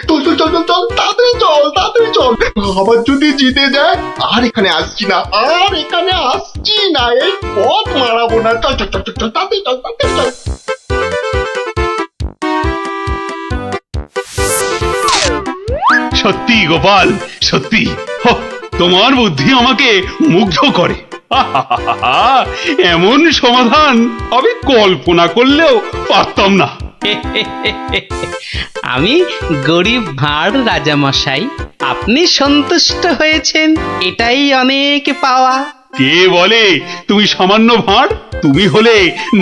চল চল চল চল চল, তাড়াতাড়ি চল। আবার যদি জিতে যায় আর এখানে আসছি না, এই পথ মারাবো না। চল চল চল চল, তাড়াতাড়ি চল। সত্যি গোপাল, সত্যি তোমার বুদ্ধি আমাকে মুগ্ধ করে। এমন সমাধান আমি কল্পনা করলেও পারতাম না। আমি গরিব ভাঁড় রাজামশাই, আপনি সন্তুষ্ট হয়েছেন, এটাই অনেক পাওয়া। কে বলে তুমি সামান্য ভাঁড়? তুমি হলে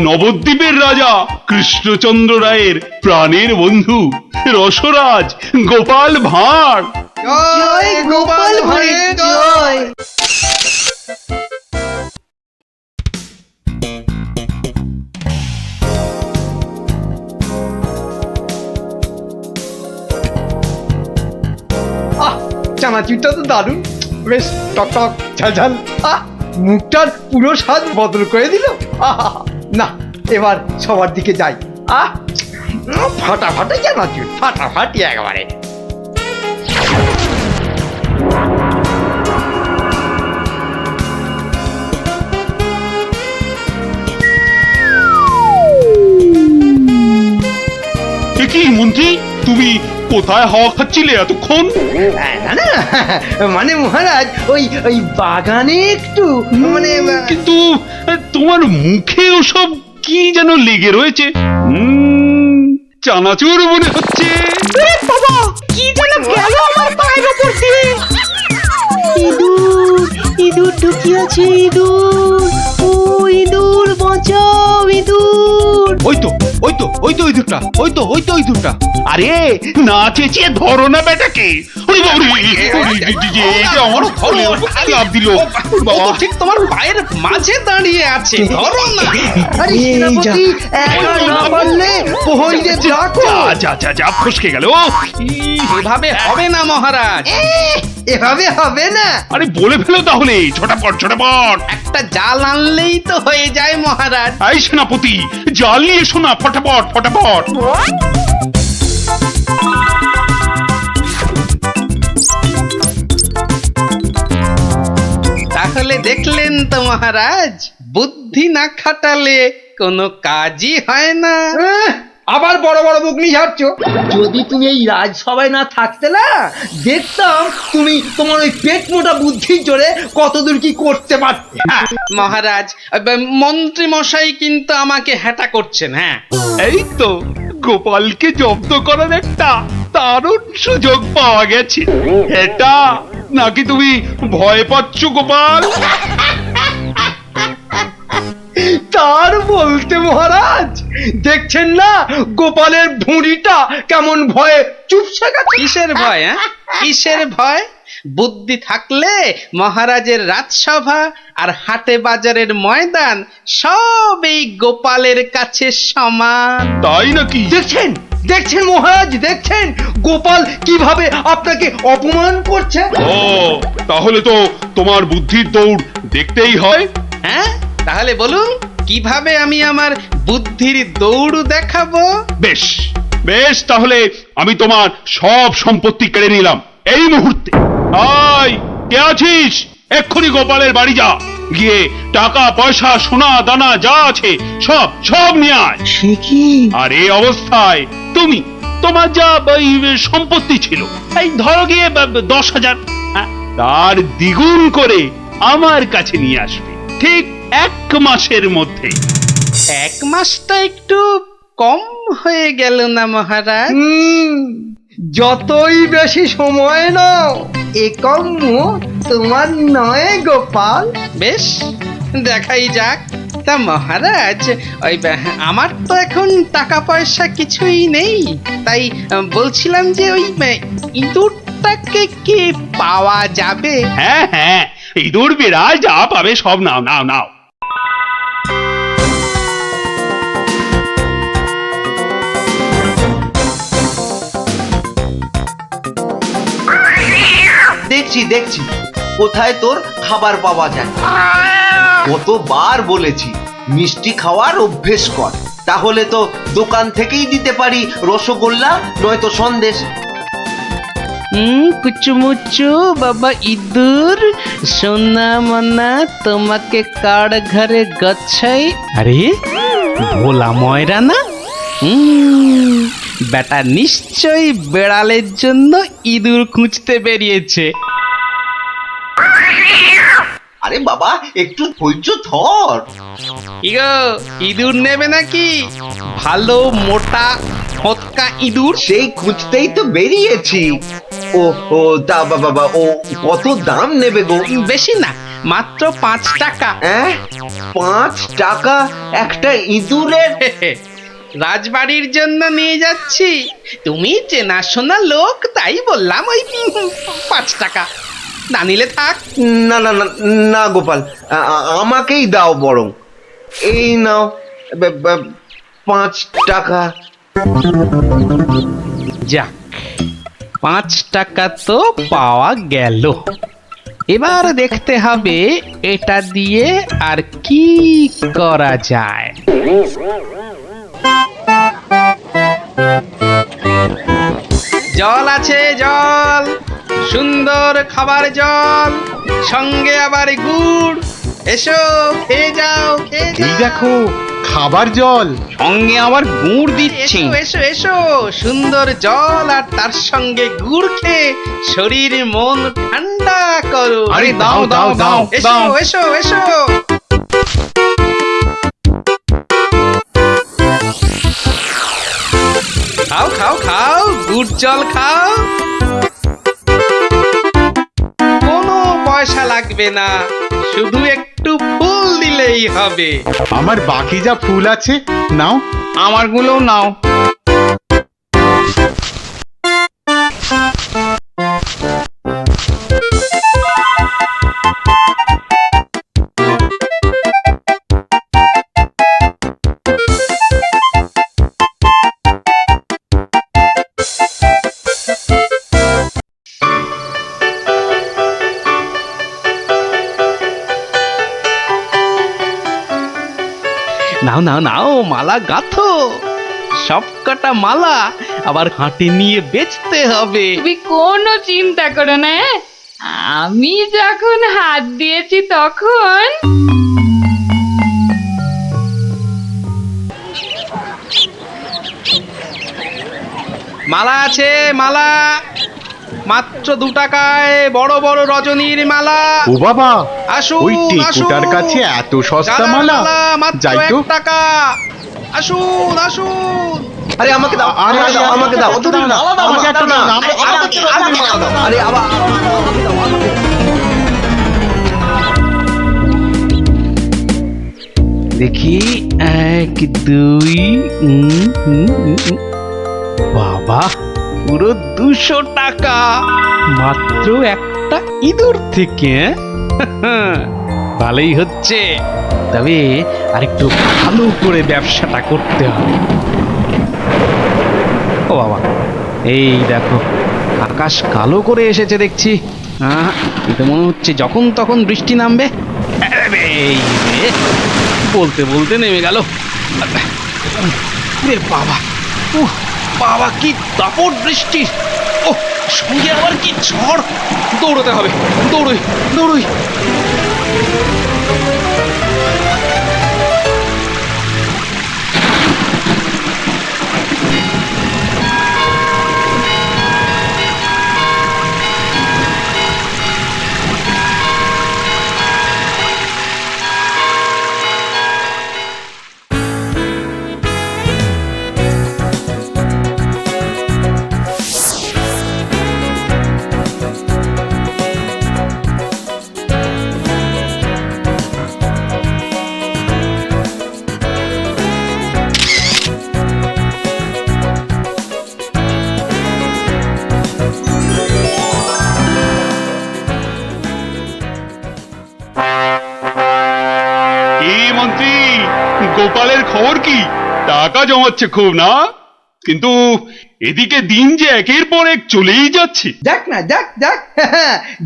নবদ্বীপের রাজা কৃষ্ণচন্দ্র রায়ের প্রাণের বন্ধু রসরাজ গোপাল ভাঁড়। জয় গোপাল ভাঁড়ের জয়। চানাচুরটা তো দারুণ, বেশ টক টক ঝাল ঝাল। মুখটার পুরো স্বাদ বদল করে দিল। না, এবার সবার দিকে যাই। ফাটাফাটি চানাচুর, ফাটাফাটি একেবারে। কি মন্ত্রী, তুমি কোথায় হাওয়া খাচ্ছিলে এতক্ষণ? না, মানে মহারাজ ওই বাগানে একটু, মানে কিন্তু তোমার মুখে ওসব কি যেন লেগে রয়েছে। চানাচুর মনে হচ্ছে। বাবা, কি যেন গেল আমার পায়ের উপর দিয়ে। ইঁদুর ঢুকিয়াছে, ও ইঁদুর বাঁচাও, ইঁদুর। ওই তো ইঁদুরটা। আরে না চেঁচিয়ে ধরো না বেটাকে। আমার লাভ দিল। ঠিক তোমার পায়ের মাঝে দাঁড়িয়ে আছে, ধরো না। আরে সেনাপতি, একা না পারলে প্রহরীদের ডাকো। যা ফসকে গেল। এভাবে হবে না মহারাজ, এভাবে হবে না। আরে বলে ফেলো তাহলে, ছোটাপট। একটা জাল আনলেই তো হয়ে যায় মহারাজ। এই সেনাপতি, জাল নিয়ে এসো না, ফটাফট। তাহলে দেখলেন তো মহারাজ, বুদ্ধি না খাটালে কোনো কাজই হয় না। আবার বড় বড় বকনি ঝাড়ছ। যদি তুমি এই রাজসভায় না থাকতে না, দেখতাম তুমি তোমার ওই পেট মোটা বুদ্ধির জোরে কতদূর কি করতে পারতে। মহারাজ, মন্ত্রী মশাই কিন্তু আমাকে হ্যাটা করছেন। হ্যাঁ, এই তো গোপালকে জব্দ করার একটা দারুণ সুযোগ পাওয়া গেছে। এটা নাকি তুমি ভয় পাচ্ছ গোপাল? তার বলতে মহারাজ, দেখছেন না গোপালের ভুঁড়িটা কেমন ভয়ে চুপসে গেছে। কিসের ভয়? কিসের ভয়? বুদ্ধি থাকলে মহারাজের রাজসভা আর হাটে বাজারের ময়দান সব এই গোপালের কাছে সমান। তাই নাকি? দেখছেন মহারাজ, দেখছেন গোপাল কিভাবে আপনাকে অপমান করছে। ও, তাহলে তো তোমার বুদ্ধির দৌড় দেখতেই হয়। হ্যাঁ, তাহলে বলুন কিভাবে আমি আমার বুদ্ধির দৌড় দেখাবো? বেশ, তাহলে আমি তোমার সব সম্পত্তি কেড়ে নিলাম এই মুহূর্তে। কে আছিস? এক্ষুনি গোপালের বাড়ি যা, গিয়ে টাকা পয়সা সোনা দানা যা আছে সব নিয়ে আয়। সে কি? আর এই অবস্থায় তুমি তোমার যা সম্পত্তি ছিল, এই ধরো গিয়ে 10,000, তার দ্বিগুণ করে আমার কাছে নিয়ে আসবে, ঠিক 1 মাসের মধ্যে। 1 মাসটা একটু কম হয়ে গেল না মহারাজ? যতই বেশি সময় নাও এ কর্ম তোমার নয় গোপাল। বেশ, দেখাই যাক। তা মহারাজ, ওই আমার তো এখন টাকা পয়সা কিছুই নেই, তাই বলছিলাম যে ওই ইঁদুরটাকে কি পাওয়া যাবে? হ্যাঁ হ্যাঁ, ইঁদুর বিড়াল যা পাবে সব নাও নাও নাও। দেখছি দেখছি কোথায় তোর খাবার পাওয়া যায়। কতবার বলেছি মিষ্টি খাওয়ার অভ্যেস কর, তাহলে তো দোকান থেকেই দিতে পারি রসগোল্লা নয়তো সন্দেশ। কুচুমুচু বাবা ইঁদুর, সোনা মনা তোমাকে কার ঘরে গচ্ছাই। আরে ভোলা ময়রা না? বেটা নিশ্চয়ই বেড়ালের জন্য ইঁদুর খুঁজতে বেরিয়েছে। আরে বাবা, একটু ধৈর্য ধর। কি গো, ইঁদুর নেবে নাকি? ভালো মোটা হতকা ইঁদুর। সেই খুঁজতেই তো বেরিয়েছি। ও ও তা বাবা, ও কত দাম নেবে গো? বেশি না, মাত্র 5 টাকা। 5 টাকা একটা ইঁদুরের? রাজবাড়ির জন্য নিয়ে যাচ্ছি, তুমি চেনাশোনা লোক তাই বললাম ওই 5 টাকা, না নিলে থাক। না না না না গোপাল, আমাকেই দাও বরং। এই নাও 5 টাকা। যাক, 5 টাকা তো পাওয়া গেল। এবার দেখতে হবে এটা দিয়ে আর কি করা যায়। জল আছে, জল, সুন্দর খাবার জল, সঙ্গে আবার গুড়। এসো, খেয়ে যাও, খেয়ে যাও। এই দেখো খাবার জল, সঙ্গে আবার গুড় দিচ্ছি। এসো এসো এসো, সুন্দর জল আর তার সঙ্গে গুড় খেয়ে শরীর মন ঠান্ডা করো। আরে দাও দাও দাও এসো দাও। এসো এসো। খাও খাও খাও, গুড় জল খাও। কোনো পয়সা লাগবে না, শুধু একটু ফুল দিলেই হবে। আমার বাকি যা ফুল আছে নাও। আমারগুলোও নাও। নাও নাও নাও, মালা গাঁথো, সব কটা মালা আবার হাটে নিয়ে বেচতে হবে। তুমি কোনো চিন্তা করো না, আমি যখন হাত দিয়েছি তখন। মালা আছে, মালা মাত্র 2 টাকায়, বড় বড় রজনীর মালা। ও বাবা, আসুন ওই টেকুটার কাছে এত সস্তা মালা? মাত্র যাই তো। 1 টাকা। আসুন আসুন। আরে আমাকে দাও, আমাকে দাও, আমাকে দাও। আমাকে একটা দাও, আরে আবার দেখি, 1 2, বাবা পুরো 200 টাকা মাত্র একটা ইঁদুর থেকে। ভালোই হচ্ছে, তবে আরেকটু ভালো করে ব্যবসাটা করতে হবে। ও বাবা, এই দেখো আকাশ কালো করে এসেছে দেখছি। এটা মনে হচ্ছে যখন তখন বৃষ্টি নামবে। এই রে, বলতে বলতে নেমে গেল। বাবা, বাবা কি দাপট বৃষ্টি! ও সঙ্গে আবার কি ঝড়! দৌড়াতে হবে, দৌড়ই দৌড়ই। খবর কি? টাকা জমাচ্ছে খুব না? কিন্তু এদিকে দিন যে একের পর এক চলেই যাচ্ছে। দেখ না, দেখ দেখ,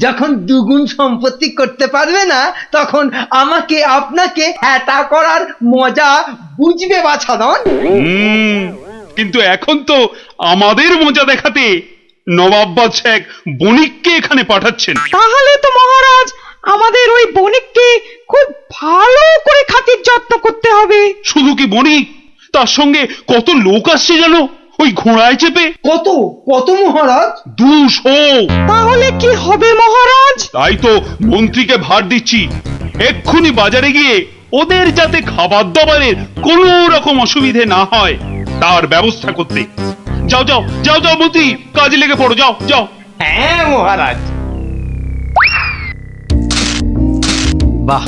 যখন দুগুণ সম্পত্তি করতে পারবে না তখন আমাকে আপনাকে হ্যাটা করার মজা বুঝবে বাছাধন। কিন্তু এখন তো আমাদের মজা দেখাতে নবাব বাদশাহ এক বণিককে এখানে পাঠাচ্ছেন। তাহলে তো মহারাজ আমাদের ওই বণিককে খুব ভালো করে খাতির যত্ন করতে হবে। শুধু কি বণিক, তার সঙ্গে কত লোক আসছে জানো ওই ঘোড়ায় চেপে? কত কত মহারাজ? 200। তাহলে কি হবে মহারাজ? তাই তো মন্ত্রীকে ভার দিচ্ছি এক্ষুনি বাজারে গিয়ে ওদের যাতে খাবার দাবারের কোনো রকম অসুবিধে না হয় তার ব্যবস্থা করতে। যাও যাও যাও যাও মন্ত্রী, কাজে লেগে পড়ো, যাও যাও। হ্যাঁ মহারাজ। বাহ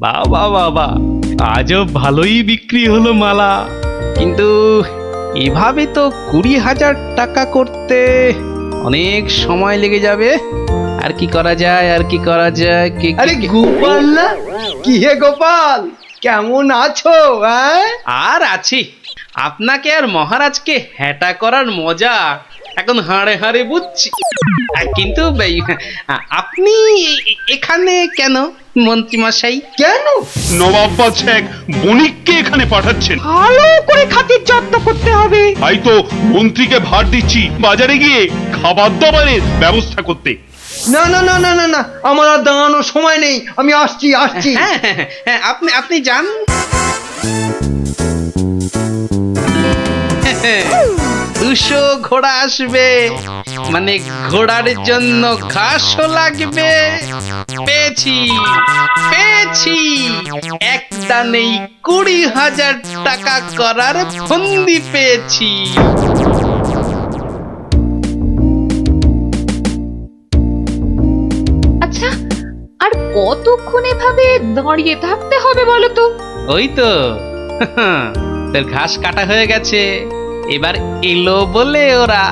বাহ বাহ বাহ বাহ, আজও ভালোই বিক্রি হলো মালা। কিন্তু এভাবে তো 20,000 টাকা করতে অনেক সময় লেগে যাবে। আর কি করা যায়, আর কি করা যায়? আরে গোপাল না? কি হে গোপাল, কেমন আছো? আর আছি। আপনাকে আর মহারাজকে হ্যাটা করার মজা এখন হাড়ে হাড়ে বুঝছি। কিন্তু আপনি এখানে কেন মন্ত্রী মশাই? কেন? নবাব বাদশাহ এক বণিককে এখানে পাঠাচ্ছেন। ভালো করে খাতির যত্ন করতে হবে। তাই তো মন্ত্রীকে ভার দিচ্ছি বাজারে গিয়ে খাবার দাবারের ব্যবস্থা করতে। না না না না না না, আমার আর দাঁড়ানোর সময় নেই, আমি আসছি আসছি। হ্যাঁ, আপনি যান। 200 ঘোড়া আসবে, মানে ঘোড়ার জন্য ঘাসও লাগবে। পেয়েছি পেয়েছি, এক দানেই 20,000 টাকা করার ফন্দি পেয়েছি। আচ্ছা, আর কতক্ষণ এভাবে দাঁড়িয়ে থাকতে হবে বলো তো? ওই তো তোর ঘাস কাটা হয়ে গেছে, এবার এলো বলে ওরা।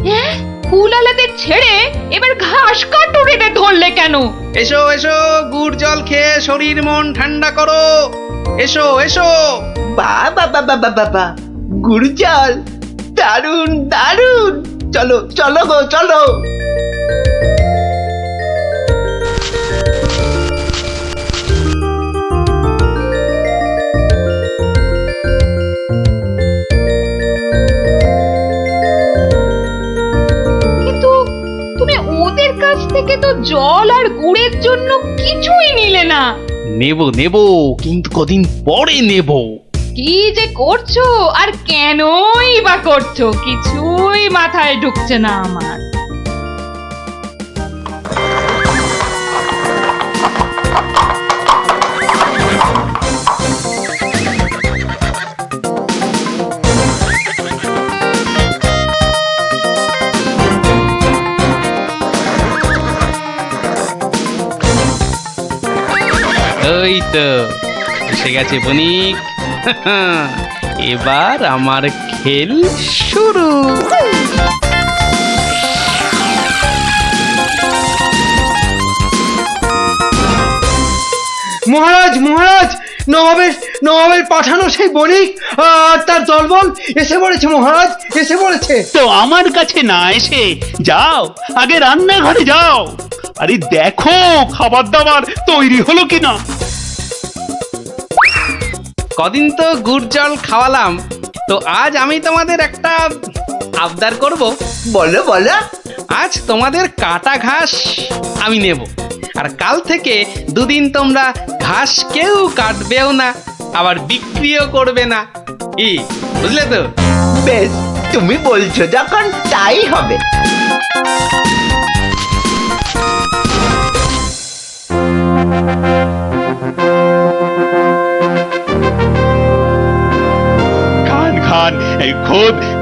হ্যাঁ, ফুল আলাদের ছেড়ে এবার ঘাস কাটুরিতে ধরলে কেন? এসো এসো, গুড় জল খেয়ে শরীর মন ঠান্ডা করো। এসো এসো। বাবা বাবা বাবা, গুড় জল, দারুন দারুন। চলো চলো গো চলো। কাছ থেকে তো জল আর গুড়ের জন্য কিছুই নিলে না। নেব কিন্তু কদিন পরে নেব। কি যে করছো আর কেনই বা করছো, কিছুই মাথায় ঢুকছে না আমার। ওই তো এসে গেছে বণিক। এবার আমার খেল শুরু। মহারাজ মহারাজ, নবাবের পাঠানো সেই বণিক আর তার দলবল এসে পড়েছে মহারাজ, এসে পড়েছে। তো আমার কাছে না এসে যাও আগে রান্নাঘরে যাও, আরে দেখো খাবার দাবার তৈরি হলো কিনা। কদিন তো গুড় জল খাওয়ালাম, তো আজ আমি তোমাদের একটা আবদার করব। বলো বলো। আজ তোমাদের কাটা ঘাস আমি নেব, আর কাল থেকে 2 দিন তোমরা ঘাস কেউ কাটবেও না, আবার বিক্রিও করবে না। কি বুঝলে তো? বেশ, তুমি বলছো যখন তাই হবে। খান খান, এই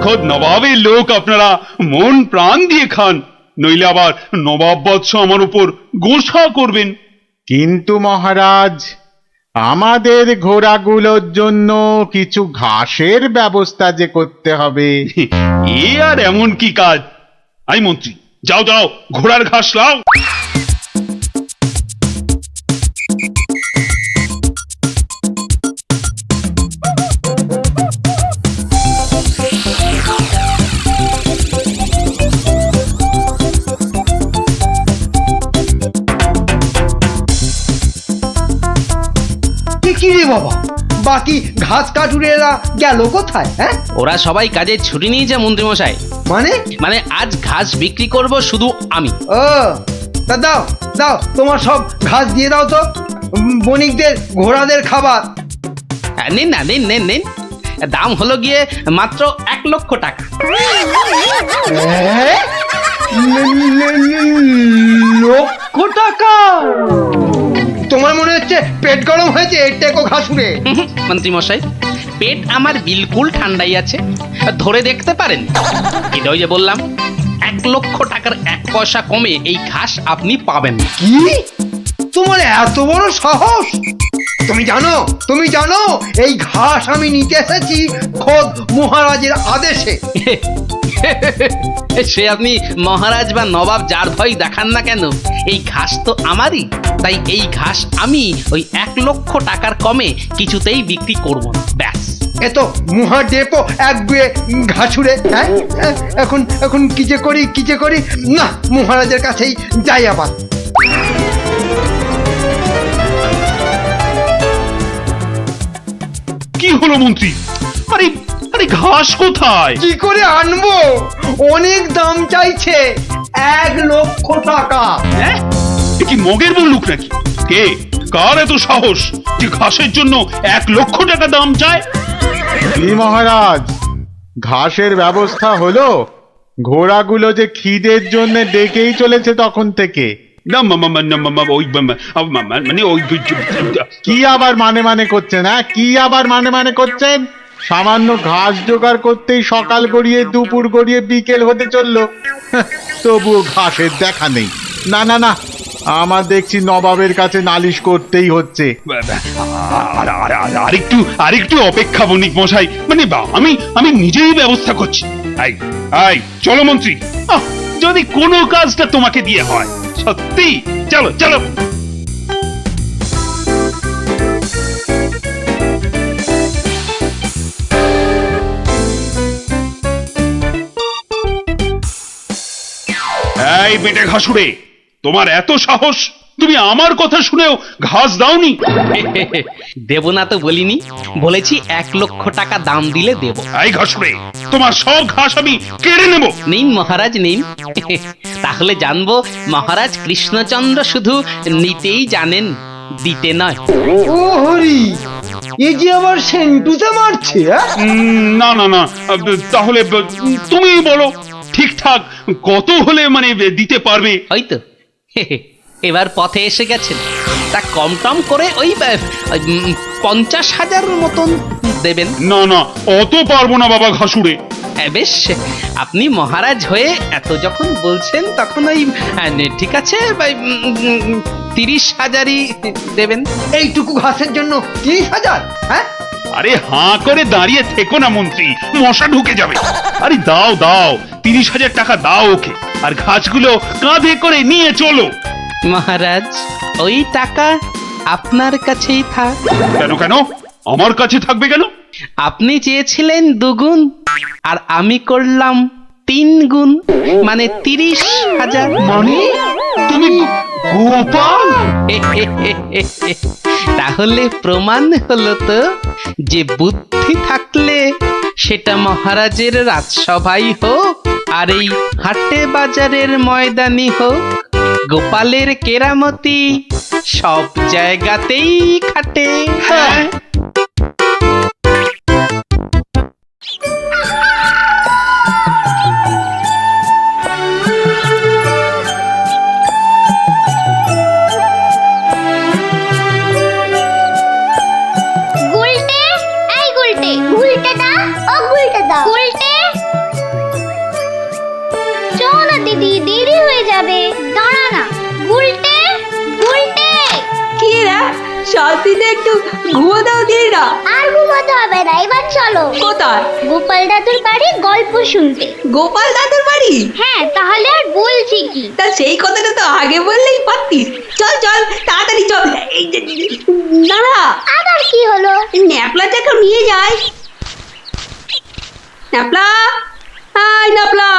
খোদ নবাবের লোক, আপনারা মন প্রাণ দিয়ে খান, নইলে আবার নবাব বাদশাহ আমার উপর গোসা করবেন। কিন্তু মহারাজ, আমাদের ঘোড়াগুলোর জন্য কিছু ঘাসের ব্যবস্থা যে করতে হবে। এ আর এমন কি কাজ? আই মন্ত্রী, যাও যাও ঘোড়ার ঘাস লাও। কি রে বাবা, বাকি ঘাস কাটুরেরা গেল কোথায়? হ্যাঁ, ওরা সবাই কাজের ছুটি নিয়েছে মন্ত্রীমশাই। মানে আজ ঘাস বিক্রি করব শুধু আমি। ও তা দাও দাও, তোমার সব ঘাস দিয়ে দাও তো, বণিকদের ঘোড়াদের খাবার। নিন না, নিন নিন নিন, দাম হলো গিয়ে মাত্র 1 লক্ষ টাকা। লক্ষ টাকা? তোমার মনে হচ্ছে পেট গরম হয়েছে এর টেকো ঘাসুরে? মন্ত্রীমশাই, পেট আমার বিলকুল ঠান্ডাই আছে, ধরে দেখতে পারেন। এটা ওই যে বললাম, 1 লক্ষ টাকার 1 পয়সা কমে এই ঘাস আপনি পাবেন। কি? তোমার এত বড় সাহস? তুমি জানো এই ঘাস আমি নিতে এসেছি খোদ মহারাজের আদেশে। সে আপনি মহারাজ বা নবাব যার ভয় দেখান না কেন, এই ঘাস তো আমারই। তাই এই ঘাস আমি ওই 1 লক্ষ টাকার কমে কিছুতেই বিক্রি করব না, ব্যাস। এ তো মুহা ডেপো এক গুয়ে ঘাসুরে। হ্যাঁ, এখন কি যে করি না, মহারাজের কাছেই যাই আবার। কি হলো মন্ত্রী? আরে আরে ঘাস কোথায়? কি করে আনবো? অনেক দাম চাইছে, 1 লক্ষ টাকা। হ্যাঁ, এ কি মগের বললুক নাকি? কে, কার এত সাহস যে ঘাসের জন্য 1 লক্ষ টাকা দাম চায়? কি মহারাজ, ঘাসের ব্যবস্থা হলো? ঘোড়াগুলো যে খিদের জন্য ডেকেই চলেছে তখন থেকে। না মানে ওই কি আবার মানে করছেন? হ্যাঁ, কি আবার মানে করছেন? সামান্য ঘাস জোগাড় করতেই সকাল গড়িয়ে দুপুর গড়িয়ে বিকেল হতে চললো, তবুও ঘাসের দেখা নেই। না না না, আমার দেখছি নবাবের কাছে নালিশ করতেই হচ্ছে। আরেকটু অপেক্ষা বণিক মশাই, মানে আমি নিজেই ব্যবস্থা করছি। আই চলো মন্ত্রী, যদি কোনো কাজটা তোমাকে দিয়ে হয়, সত্যি চলো চলো। এই বেটে ঘাসুরে, তোমার এত সাহস, তুমি আমার কথা শুনেও ঘাস দাওনি? দেব না তো বলিনি, বলেছি 1 লক্ষ টাকা দাম দিলে দেব। এই ঘাসুরে, তোমার সব ঘাস আমি কেড়ে নেব। নিন মহারাজ নিন, তাহলে জানবো মহারাজ কৃষ্ণচন্দ্র শুধু নিতেই জানেন, দিতে নয়। ও হরি, এ যে আবার সেন্টুতে মারছে। না না না, তাহলে তুমি বলো ঠিকঠাক কত হলে মানে দিতে পারবে? হয়তো এবার পথে এসে গেছেন, তা কম টম করে ওই 50,000 মতন দেবেন। না না, অত পারবো না বাবা ঘাসুরে। বেশ, আপনি মহারাজ হয়ে এত যখন বলছেন তখন ওই ঠিক আছে 30,000ই দেবেন। এইটুকু ঘাসের জন্য 30,000? হ্যাঁ, আরে হাঁ করে দাঁড়িয়ে থেকো না মন্ত্রী, মশা ঢুকে যাবে। আরে দাও দাও, 30,000 টাকা দাও ওকে, আর ঘাসগুলো কাঁধে করে নিয়ে চলো। মহারাজ, ওই টাকা আপনার কাছেই থাক। কেন কেন আমার কাছে থাকবে কেন? আপনি চেয়েছিলেন 2 গুণ, আর আমি করলাম 3 গুণ, মানে 30,000। মানে তুমি গোপাল? তাহলে প্রমাণ হলো তো যে বুদ্ধি থাকলে সেটা মহারাজের রাজসভাই হোক আর এই হাটে বাজারের ময়দানি হোক, গোপালের কেরামতি সব জায়গাতেই খাটে। হ্যাঁ, শান্তিতে একটু ঘুমো দাও দিদিরা। আর ঘুমাতে হবে না, এবার চলো। কোথায়? গোপাল দাদুর বাড়ি গল্প শুনতে। গোপাল দাদুর বাড়ি? হ্যাঁ, তাহলে আর বলছি কি? তা সেই কথাটা তো আগে বললেই পারতিস। চল চল তাড়াতাড়ি চল। এই যে দাঁড়া, আবার কি হলো? ন্যাপলাটাকে নিয়ে যাই। ন্যাপলা, হাই ন্যাপলা,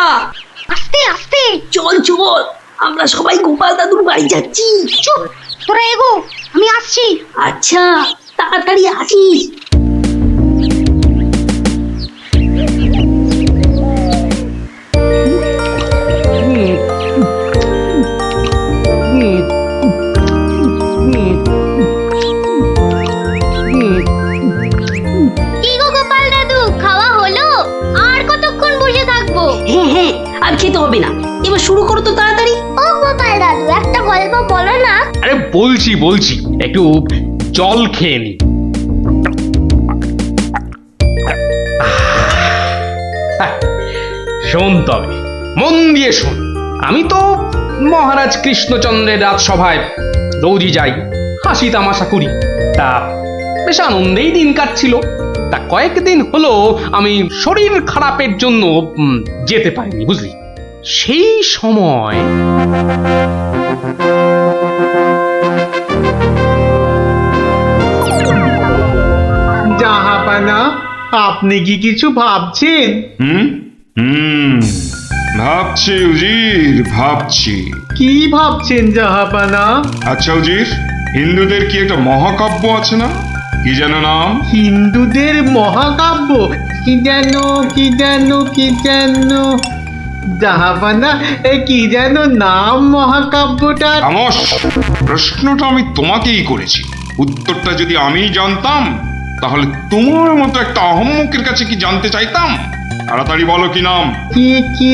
আস্তে আস্তে চল চল, আমরা সবাই গোপাল দাদুর বাড়ি যাচ্ছি। চুপ, তোরা এগো, আমি আসছি। আচ্ছা, তাড়াতাড়ি আসিস। কি গো গোপাল দাদু, খাওয়া হলো? আর কতক্ষণ বসে থাকবো? হ্যাঁ হ্যাঁ, আর খেতে হবে না, এবার শুরু করো তো তাড়াতাড়ি। ও গোপাল দাদু, একটা গল্প বলো না। আরে বলছি একটু জল খেয়ে নি। শোন তবে, মন দিয়ে শোন। আমি তো মহারাজ কৃষ্ণচন্দ্রের রাজসভায় রোজই যাই, হাসি তামাশা করি, তা বেশ আনন্দেই দিন কাটছিল। তা কয়েকদিন হলো আমি শরীর খারাপের জন্য যেতে পারিনি, বুঝলি। সেই সময় জাহাপানা, আপনি কি কিছু ভাবছেন? ভাবছি উজির, ভাবছি। কি ভাবছেন জাহাপানা? আচ্ছা উজির, হিন্দুদের কি একটা মহাকাব্য আছে না? কি যেন নাম? হিন্দুদের মহাকাব্য? কি যেন জাহাপানা, কি যেন নাম মহাকাব্যটার? খামোশ! প্রশ্নটা আমি তোমাকেই করেছি, উত্তরটা যদি আমি জানতাম তাহলে তোমার মতো একটা আহম্মকের কাছে কি জানতে চাইতাম? তাড়াতাড়ি বলো কি নাম। কি